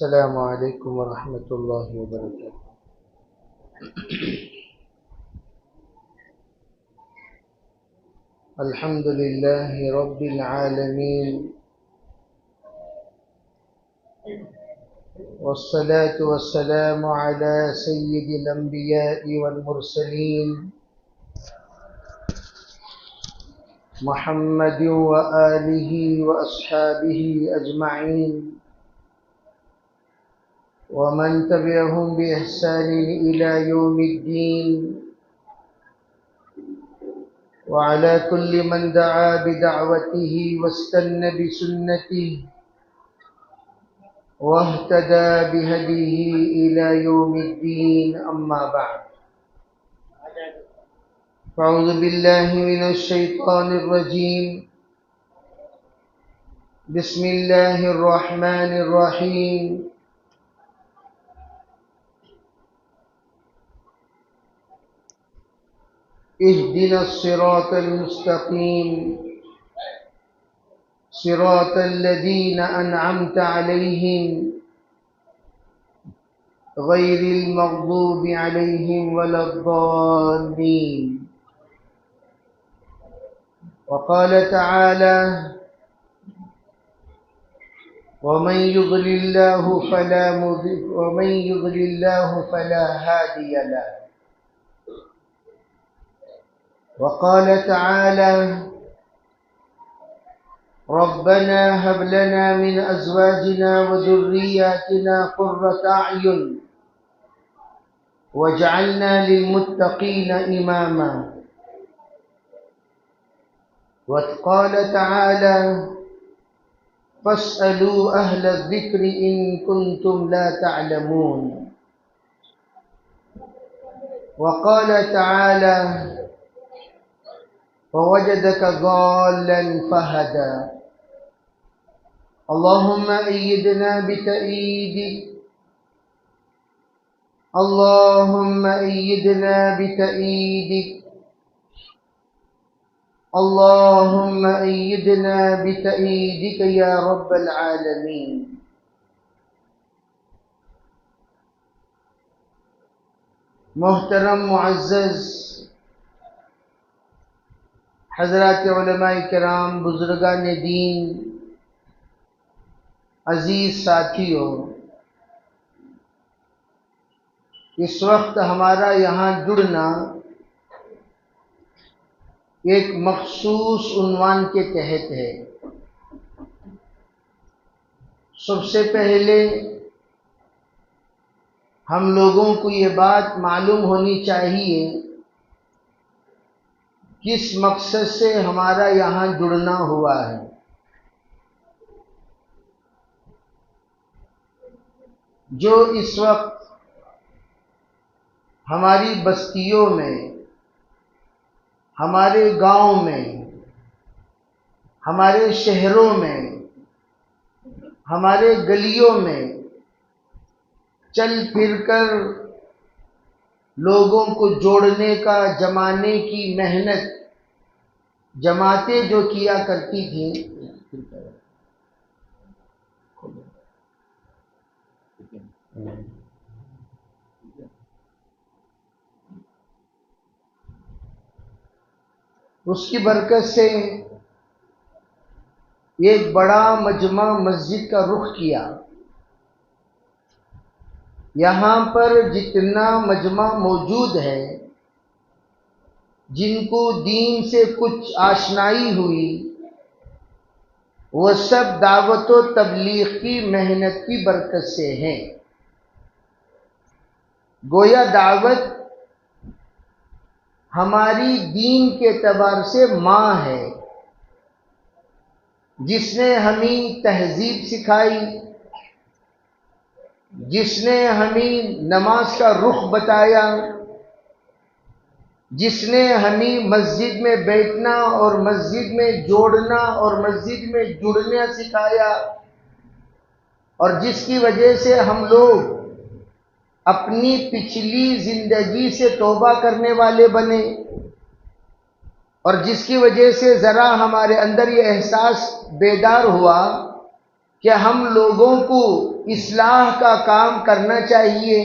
السلام علیکم ورحمۃ اللہ وبرکاتہ۔ الحمد للہ رب العالمین، والصلاة والسلام على سید الانبیاء والمرسلین محمد وآلہ واصحابہ اجمعین ومن تبعهم بإحسان إلى يوم الدين، وعلى كل من دعا بدعوته واستنى بسنته واهتدى بهديه إلى يوم الدين، أما بعد، فأعوذ بالله من الشيطان الرجيم، بسم الله الرحمن الرحيم، اهدنا الصراط المستقيم صراط الذين أنعمت عليهم غير المغضوب عليهم ولا الضالين. وقال تعالى: ومن يضلل الله فلا هادي له. وقال تعالى: ربنا هب لنا من أزواجنا وذرياتنا قرة أعين واجعلنا للمتقين إماما. وقال تعالى: فاسألوا أهل الذكر إن كنتم لا تعلمون. وقال تعالى: ووجدك ضالا فهدى. اللهم أيدنا بتأييدك، اللهم أيدنا بتأييدك، اللهم أيدنا بتأييدك يا رب العالمين. محترم معزز حضرات علماء کرام، بزرگان دین، عزیز ساتھیوں، اس وقت ہمارا یہاں جڑنا ایک مخصوص عنوان کے تحت ہے۔ سب سے پہلے ہم لوگوں کو یہ بات معلوم ہونی چاہیے کس مقصد سے ہمارا یہاں جڑنا ہوا ہے۔ جو اس وقت ہماری بستیوں میں، ہمارے گاؤں میں، ہمارے شہروں میں، ہمارے گلیوں میں چل پھر کر لوگوں کو جوڑنے کا، جمانے کی محنت جماعتیں جو کیا کرتی تھیں، اس کی برکت سے ایک بڑا مجمع مسجد کا رخ کیا۔ یہاں پر جتنا مجمع موجود ہے، جن کو دین سے کچھ آشنائی ہوئی، وہ سب دعوت و تبلیغ کی محنت کی برکت سے ہیں۔ گویا دعوت ہماری دین کے اعتبار سے ماں ہے، جس نے ہمیں تہذیب سکھائی، جس نے ہمیں نماز کا رخ بتایا، جس نے ہمیں مسجد میں بیٹھنا اور مسجد میں جوڑنا اور مسجد میں جڑنا سکھایا، اور جس کی وجہ سے ہم لوگ اپنی پچھلی زندگی سے توبہ کرنے والے بنے، اور جس کی وجہ سے ذرا ہمارے اندر یہ احساس بیدار ہوا کہ ہم لوگوں کو اصلاح کا کام کرنا چاہیے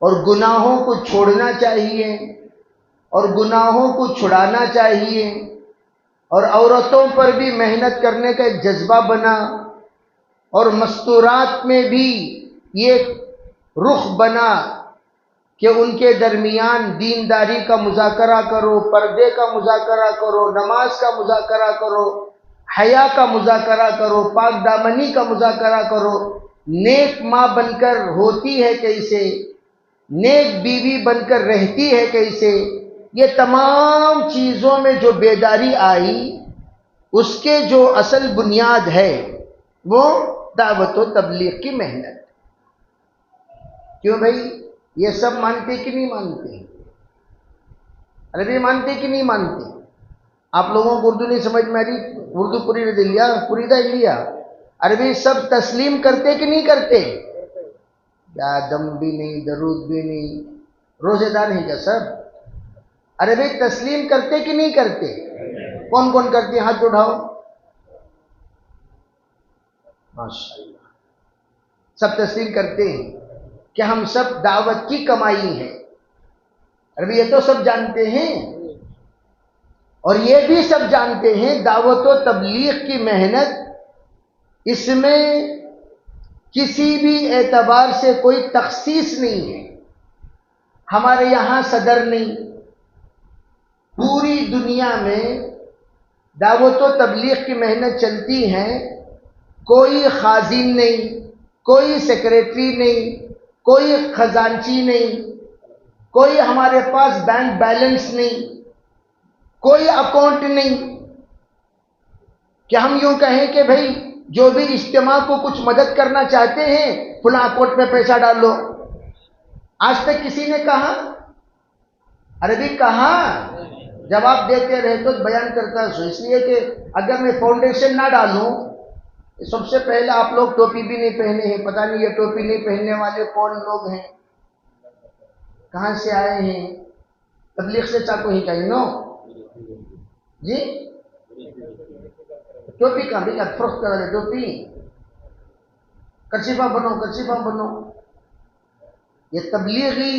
اور گناہوں کو چھوڑنا چاہیے اور گناہوں کو چھڑانا چاہیے، اور عورتوں پر بھی محنت کرنے کا ایک جذبہ بنا، اور مستورات میں بھی یہ رخ بنا کہ ان کے درمیان دینداری کا مذاکرہ کرو، پردے کا مذاکرہ کرو، نماز کا مذاکرہ کرو، حیا کا مذاکرہ کرو، پاک دامنی کا مذاکرہ کرو، نیک ماں بن کر ہوتی ہے کیسے، نیک بیوی بن کر رہتی ہے کیسے، یہ تمام چیزوں میں جو بیداری آئی، اس کے جو اصل بنیاد ہے وہ دعوت و تبلیغ کی محنت۔ کیوں بھائی؟ یہ سب مانتے کہ نہیں مانتے؟ عربی مانتے کہ نہیں مانتے؟ آپ لوگوں کو اردو نہیں سمجھ میں آ رہی؟ اردو پوری نہیں لیا، پوری دا لیا۔ عربی سب تسلیم کرتے کہ نہیں کرتے؟ یا دم بھی نہیں، درود بھی نہیں، روزے دار ہیں کیا سب؟ عربی تسلیم کرتے کہ نہیں کرتے؟ کون کون کرتے ہیں؟ ہاتھ اٹھاؤ۔ ماشاءاللہ، سب تسلیم کرتے ہیں کہ ہم سب دعوت کی کمائی ہیں۔ عربی یہ تو سب جانتے ہیں، اور یہ بھی سب جانتے ہیں دعوت و تبلیغ کی محنت، اس میں کسی بھی اعتبار سے کوئی تخصیص نہیں ہے۔ ہمارے یہاں صدر نہیں، پوری دنیا میں دعوت و تبلیغ کی محنت چلتی ہے، کوئی خازن نہیں، کوئی سیکریٹری نہیں، کوئی خزانچی نہیں، کوئی ہمارے پاس بینک بیلنس نہیں، کوئی اکاؤنٹ نہیں کہ ہم یوں کہیں کہ بھئی جو بھی اجتماع کو کچھ مدد کرنا چاہتے ہیں فلاں اکاؤنٹ میں پیسہ ڈالو۔ آج تک کسی نے کہا؟ عربی کہا؟ جواب دیتے رہے تو بیان کرتا سو، اس لیے کہ اگر میں فاؤنڈیشن نہ ڈالوں، سب سے پہلے آپ لوگ ٹوپی بھی نہیں پہنے ہیں، پتہ نہیں یہ ٹوپی نہیں پہننے والے کون لوگ ہیں، کہاں سے آئے ہیں؟ تبلیغ سے چاکو ہی کہیں نو جی؟ ٹوپی کہاں بھی فروخت کرا دے؟ ٹوپی کچیفہ بنو، کچیفہ بنو۔ یہ تبلیغی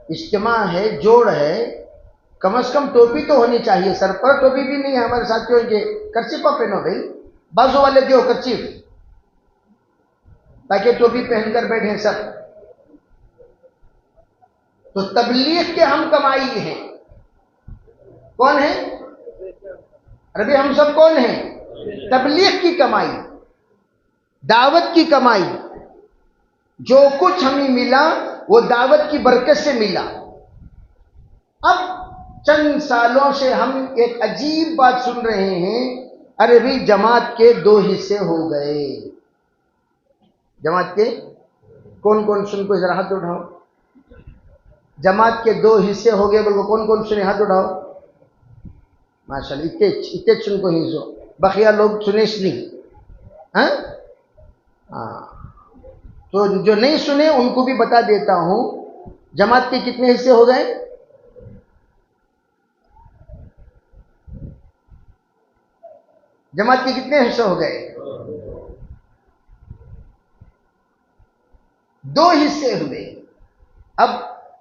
اجتماع ہے، جوڑ ہے، کم از کم ٹوپی تو ہونی چاہیے سر پر۔ ٹوپی بھی نہیں ہے ہمارے ساتھیوں کے، کرچیفہ پہنو بھائی، بازو والے دیو کرچیف، تاکہ ٹوپی پہن کر بیٹھیں سب۔ تو تبلیغ کے ہم کمائی ہیں۔ کون ہیں؟ عربی ہم سب کون ہیں؟ تبلیغ کی کمائی، دعوت کی کمائی۔ جو کچھ ہمیں ملا وہ دعوت کی برکت سے ملا۔ اب چند سالوں سے ہم ایک عجیب بات سن رہے ہیں، عربی جماعت کے 2 حصے ہو گئے۔ جماعت کے کون کون سن کو ذرا ہاتھ اٹھاؤ۔ جماعت کے 2 حصے ہو گئے، بلکہ کون کون سنے؟ ہاتھ اٹھاؤ۔ ماشاءاللہ، اتنے سن کو ہی سو، بقیہ لوگ سنے اس نہیں؟ ہاں، تو جو نہیں سنے ان کو بھی بتا دیتا ہوں، جماعت کے کتنے حصے ہو گئے؟ جماعت کے کتنے حصے ہو گئے؟ 2 حصے ہوئے۔ اب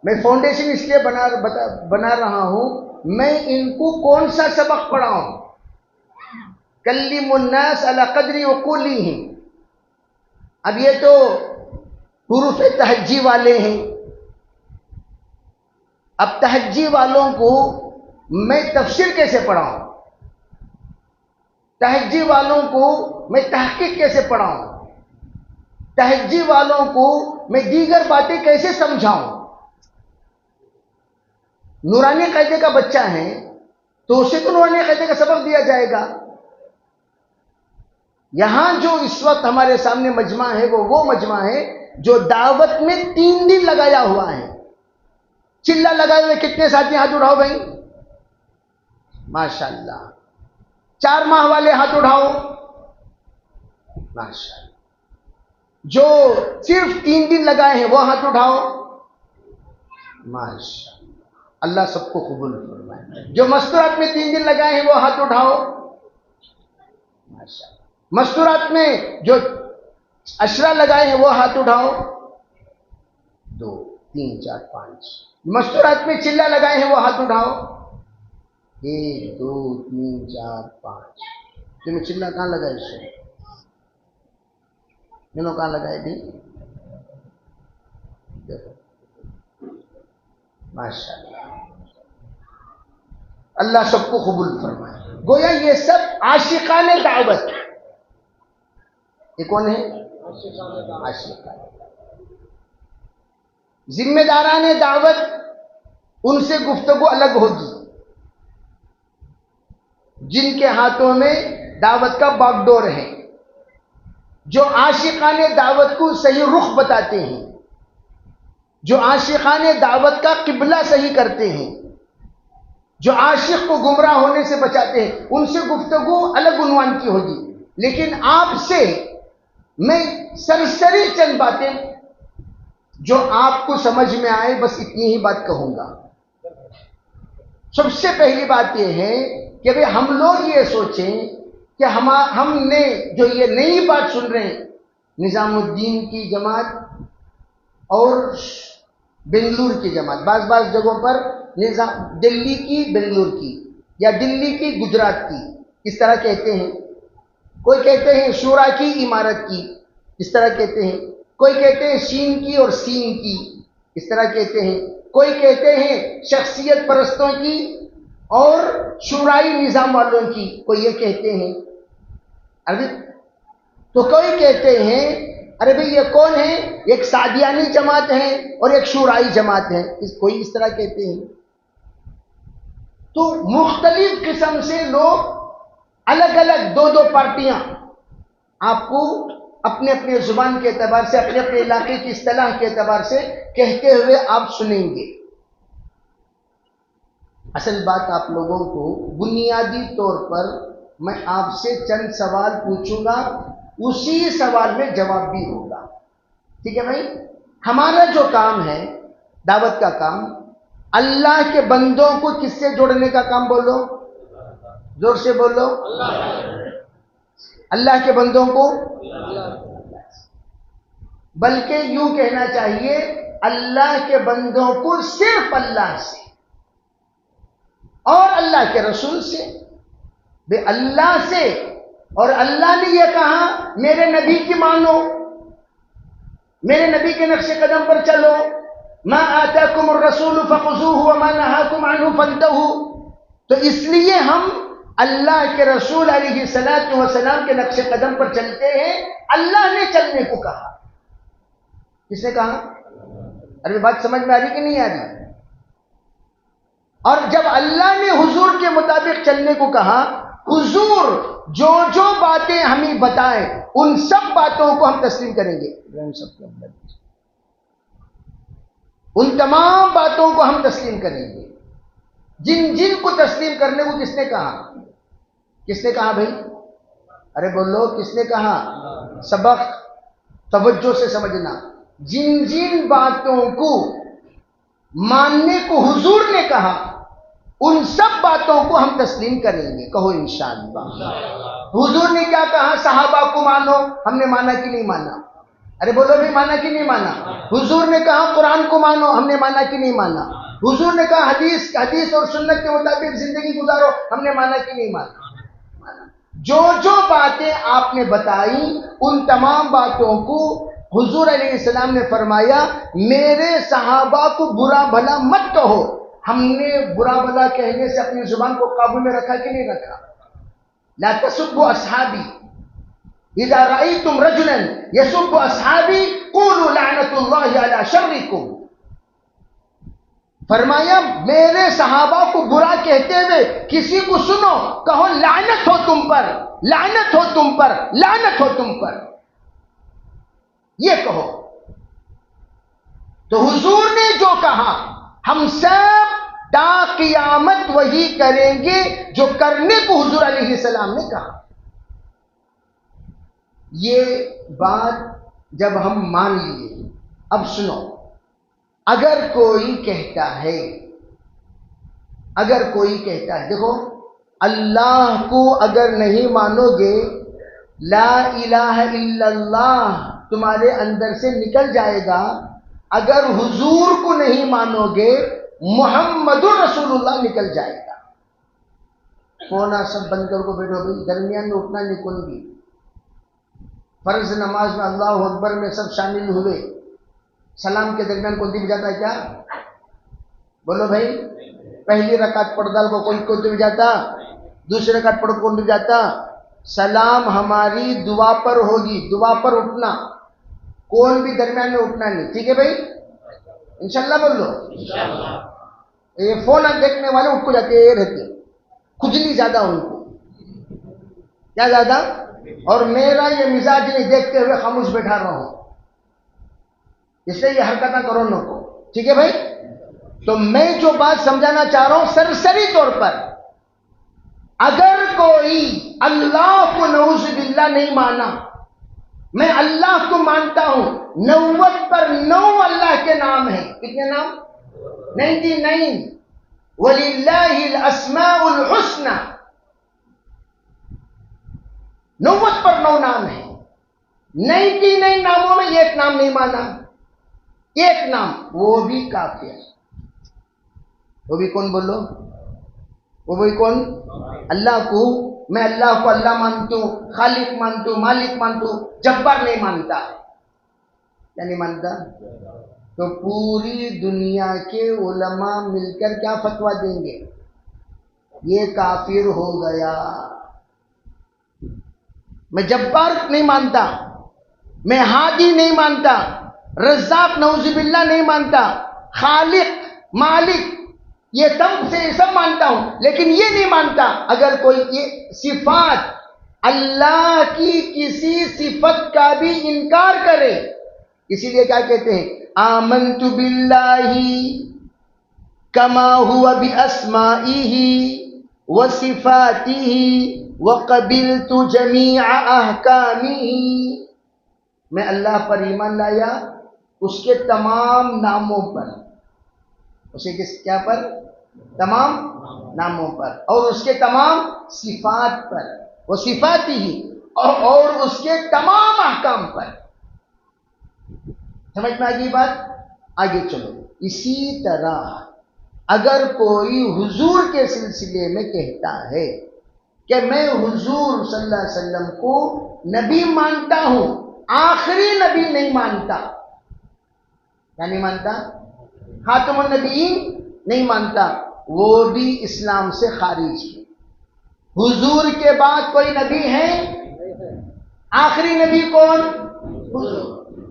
میں فاؤنڈیشن اس لیے بنا رہا ہوں، میں ان کو کون سا سبق پڑھاؤں؟ کلم الناس علی قدر عقولہم۔ اب یہ تو حروف تہجی والے ہیں، اب تہجی والوں کو میں تفسیر کیسے پڑھاؤں؟ تہجی والوں کو میں تحقیق کیسے پڑھاؤں؟ تہجی والوں کو میں دیگر باتیں کیسے سمجھاؤں؟ نورانی قاعدے کا بچہ ہے تو اسے تو نورانی قاعدے کا سبق دیا جائے گا۔ یہاں جو اس وقت ہمارے سامنے مجمع ہے وہ مجمع ہے جو دعوت میں 3 دن لگایا ہوا ہے۔ چلہ لگائے ہوئے کتنے ساتھی؟ ہاتھ اٹھاؤ بھائی، ماشاءاللہ۔ 4 ماہ والے ہاتھ اٹھاؤ، ماشاءاللہ۔ جو صرف 3 دن لگائے ہیں وہ ہاتھ اٹھاؤ، ماشاءاللہ۔ اللہ سب کو قبول فرمائے۔ جو مستورات میں 3 دن لگائے ہیں وہ ہاتھ اٹھاؤ، ماشاءاللہ۔ مستورات میں جو اشرا لگائے ہیں وہ ہاتھ اٹھاؤ. 2 3 4 5. مستورات میں چلہ لگائے ہیں وہ ہاتھ اٹھاؤ. 1 2 3 4 5. تمہیں چلہ کہاں لگائے؟ اس سے انہوں کہاں لگائے تھی؟ دیکھو ماشاء اللہ، اللہ سب کو قبول فرمائے. گویا یہ سب عاشقان دعوت. یہ کون ہے؟ عاشقان. ذمہ داران دعوت، ان سے گفتگو الگ ہوگی. جن کے ہاتھوں میں دعوت کا باغ ڈور ہے، جو عاشقان دعوت کو صحیح رخ بتاتے ہیں، جو عاشقان دعوت کا قبلہ صحیح کرتے ہیں، جو عاشق کو گمراہ ہونے سے بچاتے ہیں، ان سے گفتگو الگ عنوان کی ہوگی. لیکن آپ سے میں سرسری چند باتیں جو آپ کو سمجھ میں آئے بس اتنی ہی بات کہوں گا. سب سے پہلی بات یہ ہے کہ بھئی ہم لوگ یہ سوچیں کہ ہم نے جو یہ نئی بات سن رہے ہیں، نظام الدین کی جماعت اور بنگلور کی جماعت، بعض جگہوں پر دلی کی بنگلور کی یا دلی کی گجرات کی، اس طرح کہتے ہیں. کوئی کہتے ہیں شورا کی عمارت کی، اس طرح کہتے ہیں. کوئی کہتے ہیں شین کی اور سین کی، اس طرح کہتے ہیں. کوئی کہتے ہیں شخصیت پرستوں کی اور شورائی نظام والوں کی، کوئی یہ کہتے ہیں. تو کوئی کہتے ہیں ارے بھئی یہ کون ہے؟ ایک سادیانی جماعت ہے اور ایک شورائی جماعت ہے، کوئی اس طرح کہتے ہیں. تو مختلف قسم سے لوگ الگ الگ دو پارٹیاں آپ کو اپنے اپنے زبان کے اعتبار سے، اپنے اپنے علاقے کی اصطلاح کے اعتبار سے کہتے ہوئے آپ سنیں گے. اصل بات آپ لوگوں کو بنیادی طور پر میں آپ سے چند سوال پوچھوں گا، اسی سوال میں جواب بھی ہوگا. ٹھیک ہے بھائی؟ ہمارا جو کام ہے دعوت کا کام، اللہ کے بندوں کو کس سے جوڑنے کا کام؟ بولو زور سے بولو. اللہ کے بندوں کو، بلکہ یوں کہنا چاہیے اللہ کے بندوں کو صرف اللہ سے اور اللہ کے رسول سے. بے اللہ سے، اور اللہ نے یہ کہا میرے نبی کی مانو، میرے نبی کے نقش قدم پر چلو. ما آتاکم الرسول فخذوہ وما نہاکم عنہ فانتہوا. تو اس لیے ہم اللہ کے رسول علیہ السلام کے نقش قدم پر چلتے ہیں. اللہ نے چلنے کو کہا. کس نے کہا؟ ارے بات سمجھ میں آ رہی کہ نہیں آ رہی؟ اور جب اللہ نے حضور کے مطابق چلنے کو کہا، حضور جو باتیں ہمیں بتائیں ان سب باتوں کو ہم تسلیم کریں گے. ان تمام باتوں کو ہم تسلیم کریں گے. جن کو تسلیم کرنے کو کس نے کہا؟ کس نے کہا بھائی؟ ارے بولو کس نے کہا؟ سبق توجہ سے سمجھنا. جن باتوں کو ماننے کو حضور نے کہا ان سب باتوں کو ہم تسلیم کریں گے. کہو انشاءاللہ. حضور نے کیا کہا؟ صحابہ کو مانو. ہم نے مانا کہ نہیں مانا؟ ارے بولو بھی مانا کہ نہیں مانا؟ حضور نے کہا قرآن کو مانو. ہم نے مانا کہ نہیں مانا؟ حضور نے کہا حدیث اور سنت کے مطابق زندگی گزارو. ہم نے مانا کہ نہیں مانا؟ جو باتیں آپ نے بتائی ان تمام باتوں کو حضور علیہ السلام نے فرمایا میرے صحابہ کو برا بھلا مت کہو. ہم نے برا بھلا کہنے سے اپنی زبان کو قابو میں رکھا کہ نہیں رکھا؟ لا تسبوا اصحابی اذا رأيتم رجلا يسب اصحابی قولوا لعنت اللہ علی شرکم. فرمایا میرے صحابہ کو برا کہتے ہوئے کسی کو سنو، کہو لعنت ہو تم پر، لعنت ہو تم پر، لعنت ہو تم پر. یہ کہو. تو حضور نے جو کہا ہم سب تا قیامت وہی کریں گے جو کرنے کو حضور علیہ السلام نے کہا. یہ بات جب ہم مان لیے، اب سنو. اگر کوئی کہتا ہے دیکھو اللہ کو اگر نہیں مانو گے لا الہ الا اللہ تمہارے اندر سے نکل جائے گا اگر حضور کو نہیں مانو گے محمد رسول اللہ نکل جائے گا۔ فونا سب بند کر کو بیٹھو بھائی، درمیان میں اٹھنا نہیں کون بھی۔ فرض نماز میں اللہ اکبر میں سب شامل ہوئے، سلام کے درمیان کون بھی جاتا ہے کیا؟ بولو بھائی، پہلی رکعت پڑھ ڈال کو کون بھی جاتا، دوسری رکعت پڑھ کون بھی جاتا۔ سلام ہماری دعا پر ہوگی، دعا پر اٹھنا، کون بھی درمیان میں اٹھنا نہیں، ٹھیک ہے بھائی؟ انشاءاللہ بول لو۔ یہ فون دیکھنے والے اٹھ کو جاتے رہتے، کھجلی زیادہ ان کو، کیا زیادہ؟ اور میرا یہ مزاج نہیں، دیکھتے ہوئے خاموش بیٹھا رہا ہوں، اس لیے یہ حرکتیں کرو نہ کو، ٹھیک ہے بھائی؟ تو میں جو بات سمجھانا چاہ رہا ہوں سرسری طور پر، اگر کوئی اللہ کو نعوذ باللہ نہیں مانا، میں اللہ کو مانتا ہوں، 90 پر 9 اللہ کے نام ہیں، کتنے نام؟ 99، وَلِلَّهِ الْأَسْمَاءُ الْحُسْنَى، 90 پر 9 نام ہیں، 99 ناموں میں ایک نام نہیں مانا، ایک نام، وہ بھی کافر ہے۔ وہ بھی کون بولو؟ وہ بھی کون؟ اللہ کو، میں اللہ کو اللہ مانتا ہوں، خالق مانتا ہوں، مالک مانتا ہوں، جبار نہیں مانتا۔ کیا نہیں مانتا؟ تو پوری دنیا کے علماء مل کر کیا فتویٰ دیں گے؟ یہ کافر ہو گیا۔ میں جبار نہیں مانتا، میں ہادی نہیں مانتا، رزاق نعوذ باللہ نہیں مانتا، خالق مالک یہ سب مانتا ہوں، لیکن یہ نہیں مانتا اگر کوئی یہ صفات اللہ کی کسی صفت کا بھی انکار کرے۔ اسی لیے کیا کہتے ہیں؟ آمنت باللہ کما ہوا باسمائہ وصفاتہ وقبلت جمیع احکامہ، میں اللہ پر ایمان لایا اس کے تمام ناموں پر، اسے کیا پر؟ تمام ناموں پر، اور اس کے تمام صفات پر، وہ صفات ہی، اور اس کے تمام احکام پر۔ سمجھ میں آگئی بات؟ آگے چلو۔ اسی طرح اگر کوئی حضور کے سلسلے میں کہتا ہے کہ میں حضور صلی اللہ علیہ وسلم کو نبی مانتا ہوں، آخری نبی نہیں مانتا، کیا نہیں مانتا؟ خاتم النبیین نہیں مانتا، وہ بھی اسلام سے خارج ہے۔ حضور کے بعد کوئی نبی ہے؟ آخری نبی کون؟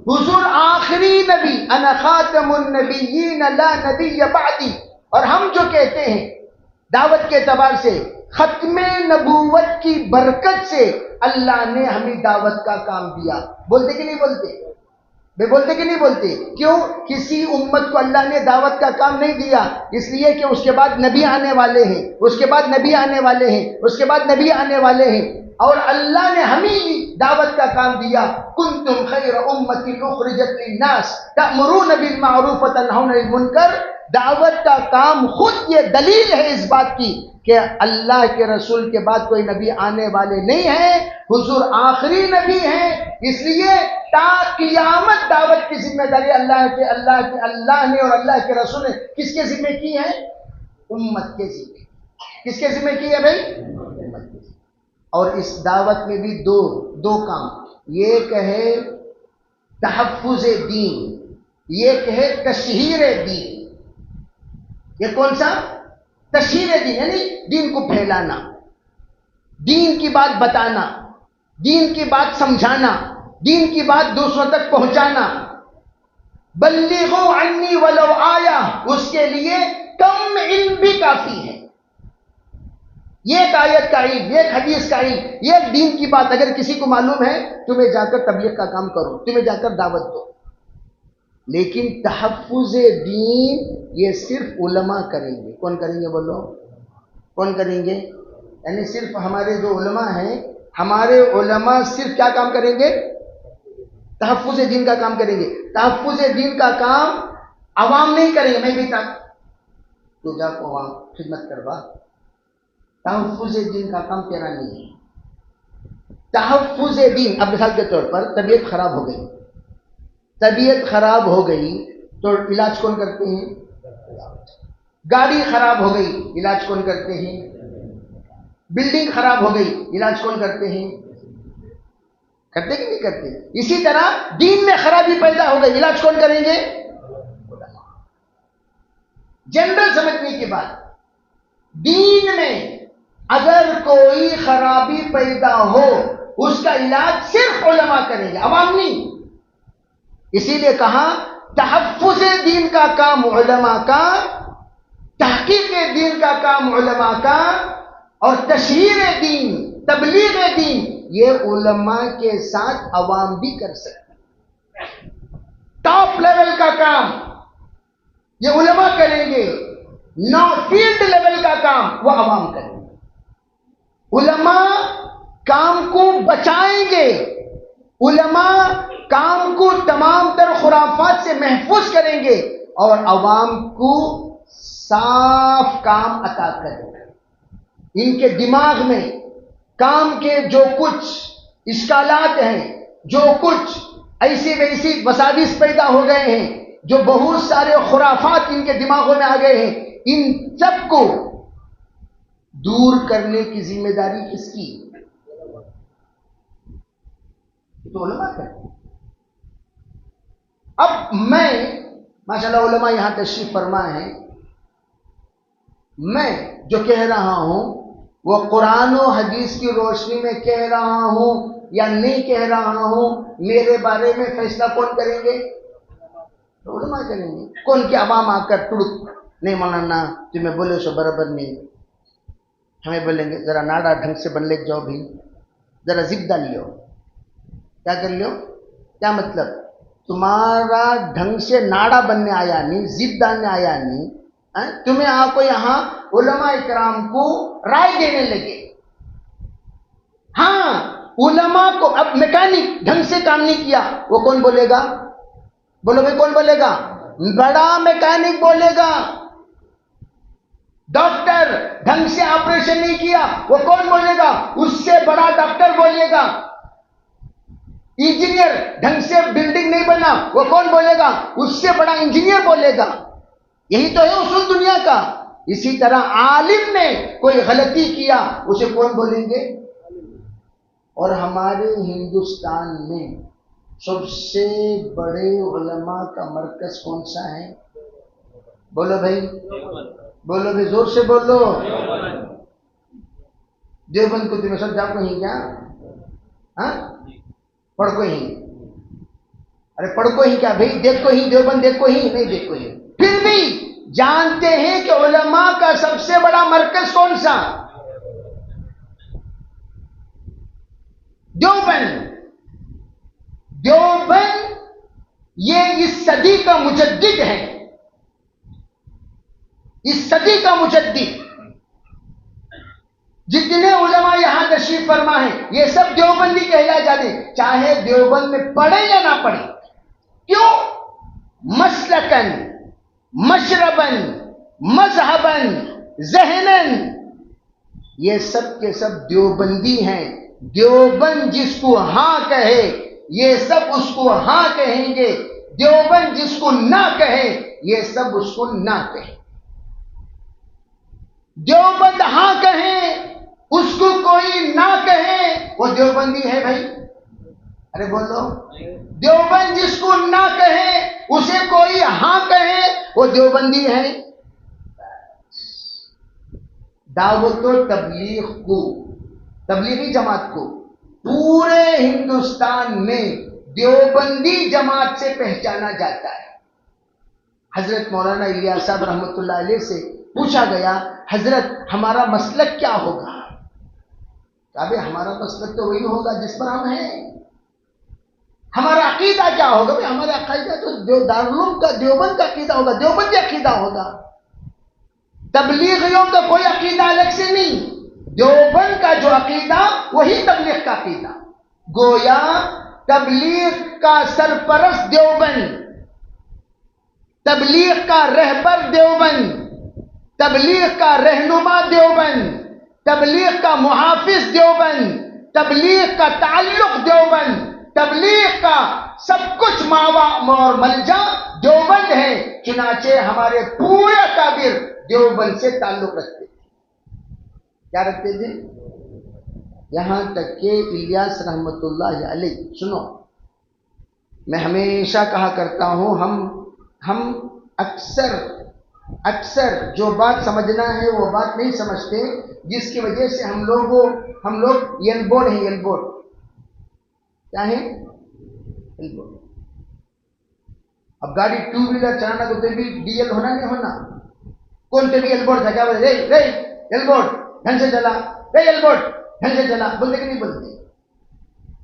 حضور آخری نبی، انا خاتم النبیین لا نبی بعدی۔ اور ہم جو کہتے ہیں دعوت کے اعتبار سے، ختم نبوت کی برکت سے اللہ نے ہمیں دعوت کا کام دیا، بولتے کہ نہیں بولتے؟ بے بولتے کہ نہیں بولتے؟ کیوں؟ کسی امت کو اللہ نے دعوت کا کام نہیں دیا، اس لیے کہ اس کے بعد نبی آنے والے ہیں، اس کے بعد نبی آنے والے ہیں، اس کے بعد نبی آنے والے ہیں، اور اللہ نے ہمیں دعوت کا کام دیا۔ کنتم خیر امت اخرجت للناس تأمرون بالمعروف وتنہون عن المنکر۔ دعوت کا کام خود یہ دلیل ہے اس بات کی کہ اللہ کے رسول کے بعد کوئی نبی آنے والے نہیں ہیں، حضور آخری نبی ہیں، اس لیے تا قیامت دعوت کی ذمہ داری اللہ نے اور اللہ کے رسول نے کس کے ذمہ کی ہے؟ امت کے ذمہ۔ کس کے ذمہ کی ہے بھائی؟ امت کے ذمہ۔ اور اس دعوت میں بھی دو کام، ایک ہے تحفظ دین، ایک ہے تشہیر دین۔ یہ کون سا؟ تشہیر دین، یعنی دین کو پھیلانا، دین کی بات بتانا، دین کی بات سمجھانا، دین کی بات دوسروں تک پہنچانا۔ بلغوا عنی ولو آیا، اس کے لیے کم علم بھی کافی ہے۔ ایک آیت کا علم، ایک حدیث کا علم، ایک دین کی بات اگر کسی کو معلوم ہے، تمہیں جا کر تبلیغ کا کام کرو، تمہیں جا کر دعوت دو۔ لیکن تحفظ دین یہ صرف علماء کریں گے۔ کون کریں گے بولو؟ کون کریں گے؟ یعنی صرف ہمارے جو علماء ہیں، ہمارے علماء صرف کیا کام کریں گے؟ تحفظ دین کا کام کریں گے۔ تحفظ دین کا کام عوام نہیں کریں گے۔ میں بھی تھا تو جا کو عوام خدمت کروا، تحفظ دین کا کام تیرا نہیں ہے۔ تحفظ دین. اب مثال کے طور پر طبیعت خراب ہو گئی، طبیعت خراب ہو گئی تو علاج کون کرتے ہیں؟ گاڑی خراب ہو گئی، علاج کون کرتے ہیں؟ بلڈنگ خراب ہو گئی، علاج کون کرتے ہیں؟ کرتے کہ نہیں کرتے؟ اسی طرح دین میں خرابی پیدا ہو گئی، علاج کون کریں گے؟ جنرل سمجھنے کی بات، دین میں اگر کوئی خرابی پیدا ہو اس کا علاج صرف علماء کریں گے، عوام نہیں. اسی لیے کہا تحفظ دین کا کام علماء کا، تحقیق دین کا کام علماء کا، اور تشہیر دین، تبلیغ دین یہ علماء کے ساتھ عوام بھی کر سکتے ہیں. ٹاپ لیول کا کام یہ علماء کریں گے، نو فیلڈ لیول کا کام وہ عوام کریں گے. علماء کام کو بچائیں گے، علماء کام کو تمام تر خرافات سے محفوظ کریں گے، اور عوام کو صاف کام عطا کریں گے. ان کے دماغ میں کام کے جو کچھ اشکالات ہیں، جو کچھ ایسی ویسی وساوس پیدا ہو گئے ہیں، جو بہت سارے خرافات ان کے دماغوں میں آ گئے ہیں، ان سب کو دور کرنے کی ذمہ داری کس کی؟ تو علماء کا. اب میں ماشاءاللہ علماء یہاں تشریف فرما ہیں، میں جو کہہ رہا ہوں وہ قرآن و حدیث کی روشنی میں کہہ رہا ہوں یا نہیں کہہ رہا ہوں، میرے بارے میں فیصلہ کون کریں گے؟ علماء کریں گے. کون کے عوام آ کر تڑک نہیں مولانا تمہیں بولے سو برابر نہیں، ہمیں بولیں گے ذرا ناڑا ڈھنگ سے بن لے جاؤ بھی، ذرا زب ڈال لیو. کیا کر لیو؟ کیا مطلب؟ تمہارا ڈھنگ سے ناڑا بننے آیا نہیں، زب ڈالنے آیا نہیں، تمہیں آپ کو یہاں علماء اکرام کو رائے دینے لگے. ہاں علماء کو اب میکینک ڈھنگ سے کام نہیں کیا وہ کون بولے گا؟ بولو بھائی کون بولے گا؟ بڑا میکینک بولے گا. ڈاکٹر ڈھنگ سے آپریشن نہیں کیا وہ کون بولے گا؟ اس سے بڑا ڈاکٹر بولے گا. انجینئر ڈھنگ سے بلڈنگ نہیں بنا وہ کون بولے گا؟ اس سے بڑا انجینئر بولے گا. یہی تو ہے اصول دنیا کا. اسی طرح عالم نے کوئی غلطی کیا اسے کون بولیں گے؟ اور ہمارے ہندوستان میں سب سے بڑے علماء کا مرکز کون سا ہے؟ بولو بھائی، بولو بھائی، زور سے بولو. دیوبند کو تمہیں سب جاپو ہی کیا؟ ہاں پڑھ کو ہی، ارے پڑھ کو ہی کیا بھائی؟ دیکھو ہی دیوبند، دیکھو ہی نہیں، دیکھو ہی. پھر بھی جانتے ہیں کہ علماء کا سب سے بڑا مرکز کون سا؟ دیوبند. دیوبند یہ اس صدی کا مجدد ہے، اس صدی کا مجدد. جتنے علماء یہاں تشریف فرما ہیں یہ سب دیوبندی کہلائے جاتے ہیں، چاہے دیوبند میں پڑھے یا نہ پڑھے. کیوں؟ مسلکن، مشربن، مذہبن، ذہنن، یہ سب کے سب دیوبندی ہیں. دیوبند جس کو ہاں کہے یہ سب اس کو ہاں کہیں گے، دیوبند جس کو نہ کہے یہ سب اس کو نہ کہیں. دیوبند ہاں کہیں اس کو کوئی نہ کہے وہ دیوبندی ہے بھائی. ارے بولو. دیوبند جس کو نہ کہے اسے کوئی ہاں کہے وہ دیوبندی ہے. دعوت و تبلیغ کو، تبلیغی جماعت کو پورے ہندوستان میں دیوبندی جماعت سے پہچانا جاتا ہے. حضرت مولانا الیاس صاحب رحمۃ اللہ علیہ سے پوچھا گیا حضرت ہمارا مسلک کیا ہوگا؟ کہا بھائی ہمارا مسلک تو وہی ہوگا جس پر ہم ہیں. ہمارا عقیدہ کیا ہوگا؟ بھائی ہمارا عقیدہ تو دارالعلوم کا دیوبند کا عقیدہ ہوگا، دیوبندی عقیدہ ہوگا. تبلیغیوں کا کوئی عقیدہ الگ سے نہیں، دیوبند کا جو عقیدہ وہی تبلیغ کا عقیدہ. گویا تبلیغ کا سرپرست دیوبند، تبلیغ کا رہبر دیوبند، تبلیغ کا رہنما دیوبند، تبلیغ کا محافظ دیوبند، تبلیغ کا تعلق دیوبند، تبلیغ کا سب کچھ ماوا اور ملجا دیوبند ہے، چنانچہ ہمارے پورے اکابر دیوبند سے تعلق رکھتے تھے۔ کیا رکھتے تھے؟ یہاں تک کہ الیاس رحمت اللہ علیہ، سنو، میں ہمیشہ کہا کرتا ہوں، ہم اکثر جو بات سمجھنا ہے وہ بات نہیں سمجھتے، جس کی وجہ سے ہم لوگ یل بورڈ ہیں، یل بورڈ کیا ہے؟ یل بورڈ۔ اب گاڑی ٹو ویلر چلانا تو بھی ڈی ایل ہونا نہیں ہونا، کون سے بھی یل بورڈ تھا، کیا بولے یل بورڈ ڈھنگ سے چلا، یل بورڈ ڈھنگ سے چلا، بولتے کہ نہیں بولتے؟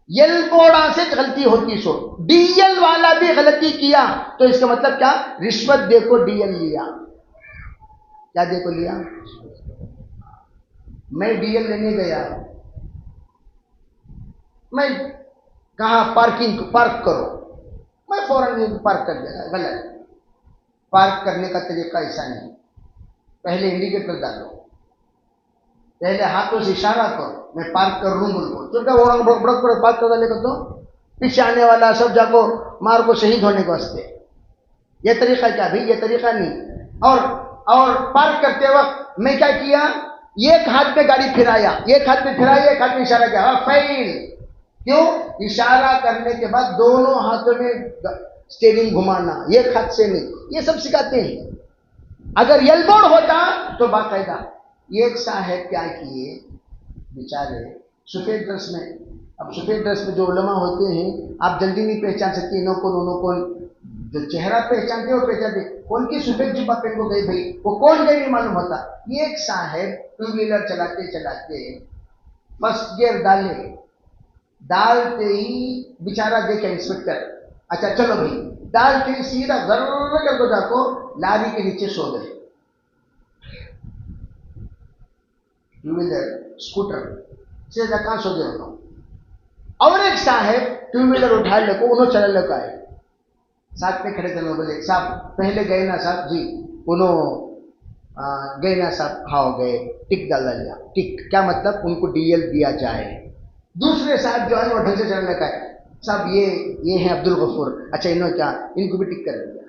یل بورڈا سے غلطی ہوتی، سو ڈی ایل والا بھی غلطی کیا تو اس کا مطلب کیا؟ رشوت دے کو ڈی ایل لیا۔ کیا دے کو لیا؟ میں ڈی ایل لینے گیا، میں کہا پارک کرو، میں فوراً پارک کر دیا، غلط۔ پارک کرنے کا طریقہ ایسا نہیں، پہلے انڈیکیٹر ڈالو، پہلے ہاتھوں سے اشارہ کرو میں پارک کر رہوں بول کو، چونکہ پارک کر ڈالے گا تو پیچھے آنے والا سب جا کو مار کو شہید ہونے کو واسطے۔ یہ طریقہ کیا بھائی؟ یہ طریقہ نہیں۔ اور پارک کرتے وقت میں کیا کیا؟ ایک ہاتھ پہ گاڑی پھرایا، ایک ہاتھ پہ پھرایا، ایک ہاتھ میں اشارہ کیا، فیل۔ کیوں؟ اشارہ کرنے کے بعد دونوں ہاتھوں میں اسٹیئرنگ گھمانا، ایک ہاتھ سے نہیں، یہ سب سکھاتے ہیں۔ اگر یل بورڈ ہوتا تو باقاعدہ۔ ایک صاحب کیا کیے بیچارے سفید ڈریس میں، اب سفید ڈریس میں جو علماء ہوتے ہیں آپ جلدی نہیں پہچان سکتے، نو کون جو چہرہ پہچانتے وہ پہچانتے، کون کی سفید جبہ پہن کو گئی بھائی، وہ کون گئے نہیں معلوم ہوتا۔ ایک صاحب ٹو ویلر چلاتے فرسٹ گیئر ڈالتے ہی بیچارہ دیکھا انسپیکٹر، اچھا چلو بھائی، ڈالتے ہی سیدھا ضرور کر کو جا کو لاری کے نیچے سو گئے۔ ٹو ویلر اسکوٹر سے کہاں سو گئے ہوتا ہوں۔ اور ایک صاحب ٹو ویلر اٹھا لے کو انہوں چلا لے کو آئے، ساتھ میں کھڑے تھے، بولے صاحب پہلے گئے نا صاحب جی، انہوں گئے نا صاحب، ہاں گئے، ٹک ڈالا لیا، ٹک کیا مطلب ان کو ڈی ایل دیا جائے۔ دوسرے صاحب جو ہے وہ ڈھنگ سے چلنے کا ہے، صاحب یہ ہیں عبد الغفور، اچھا انہوں کیا، ان کو بھی ٹک کر دیا،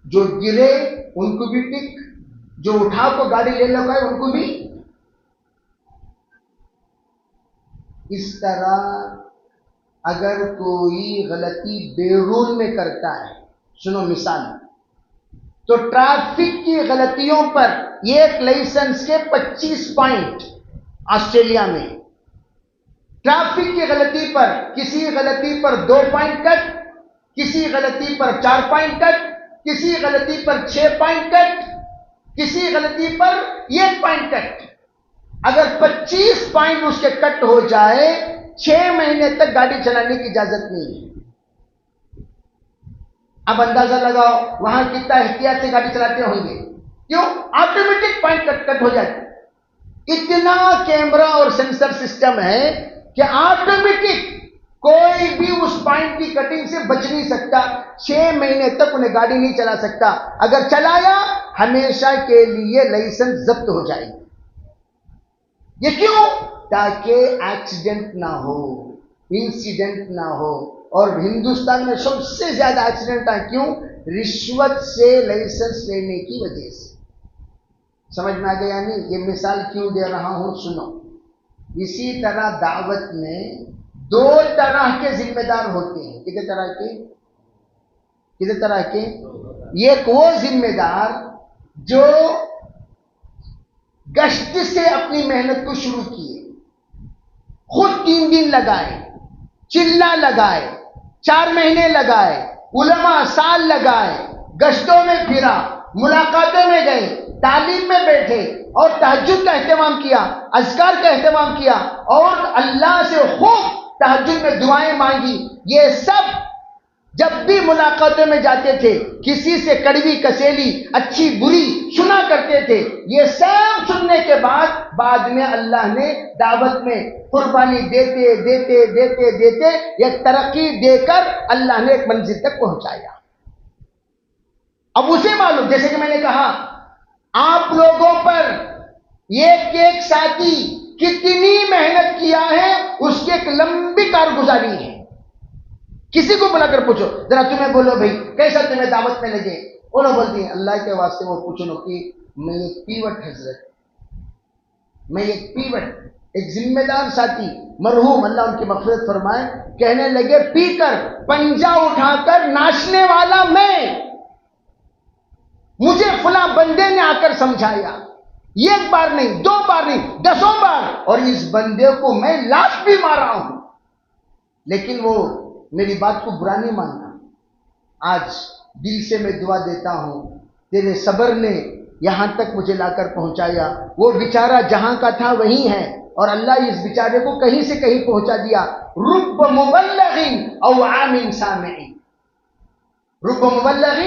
جو گرے ان کو بھی ٹک، جو اٹھا کو گاڑی لے لگا ہے ان کو بھی۔ اس طرح اگر کوئی غلطی بیرون میں کرتا ہے، سنو مثال، تو ٹریفک کی غلطیوں پر ایک لائسنس کے 25 پوائنٹ آسٹریلیا میں، ٹریفک کی غلطی پر کسی غلطی پر 2 پوائنٹ کٹ، کسی غلطی پر 4 پوائنٹ کٹ، کسی غلطی پر 6 پوائنٹ کٹ، کسی غلطی پر 1 پوائنٹ کٹ۔ اگر 25 پوائنٹ اس کے کٹ ہو جائے 6 مہینے تک گاڑی چلانے کی اجازت نہیں ہے۔ اب اندازہ لگاؤ وہاں کتنا احتیاط سے گاڑی چلاتے ہوں گے، کیوں؟ آٹومیٹک پوائنٹ کٹ ہو جاتے، اتنا کیمرہ اور سینسر سسٹم ہے کہ آٹومیٹک کوئی بھی اس پوائنٹ کی کٹنگ سے بچ نہیں سکتا، 6 مہینے تک انہیں گاڑی نہیں چلا سکتا، اگر چلایا ہمیشہ کے لیے لائسنس ضبط ہو جائے گی۔ یہ کیوں؟ تاکہ ایکسیڈنٹ نہ ہو، انسیڈنٹ نہ ہو۔ اور ہندوستان میں سب سے زیادہ ایکسیڈنٹ ہیں، کیوں؟ رشوت سے لائسنس لینے کی وجہ سے۔ سمجھ میں آ گیا نہیں؟ یہ مثال کیوں دے رہا ہوں، سنو۔ اسی طرح دعوت میں 2 طرح کے ذمہ دار ہوتے ہیں۔ کتنے طرح کے؟ ایک وہ ذمہ دار جو گشت سے اپنی محنت کو شروع کیے، خود 3 دن لگائے، چلہ لگائے، 4 مہینے لگائے، علماء سال لگائے، گشتوں میں پھرا، ملاقاتوں میں گئے، تعلیم میں بیٹھے اور تہجد کا اہتمام کیا، اذکار کا اہتمام کیا اور اللہ سے خوب تہجد میں دعائیں مانگی۔ یہ سب جب بھی ملاقاتوں میں جاتے تھے کسی سے کڑوی کسیلی اچھی بری سنا کرتے تھے، یہ سب سننے کے بعد میں اللہ نے دعوت میں قربانی دیتے دیتے دیتے دیتے ایک ترقی دے کر اللہ نے ایک منزل تک پہنچایا۔ اب اسے معلوم، جیسے کہ میں نے کہا، آپ لوگوں پر ایک ساتھی کتنی محنت کیا ہے اس کی ایک لمبی کارگزاری ہے. کسی کو بلا کر پوچھو ذرا تمہیں بولو بھائی کیسا تمہیں دعوت میں لگے, وہ لوگ بولتی ہیں اللہ کے واسطے وہ پوچھو لو کہ میں ایک پیوٹ حضرت, میں ایک پیوٹ, ایک ذمہ دار ساتھی مرحوم اللہ ان کی مغفرت فرمائے کہنے لگے پی کر پنجا اٹھا کر ناچنے والا میں, مجھے فلاں بندے نے آ کر سمجھایا, ایک بار نہیں, دو بار نہیں, 10 بار, اور اس بندے کو میں لاش بھی مارا ہوں, لیکن وہ میری بات کو برا نہیں ماننا. آج دل سے میں دعا دیتا ہوں تیرے صبر نے یہاں تک مجھے لا کر پہنچایا. وہ بیچارہ جہاں کا تھا وہیں ہے, اور اللہ اس بیچارے کو کہیں سے کہیں پہنچا دیا. رب مبلغ او عام سامعین, رب مبلغ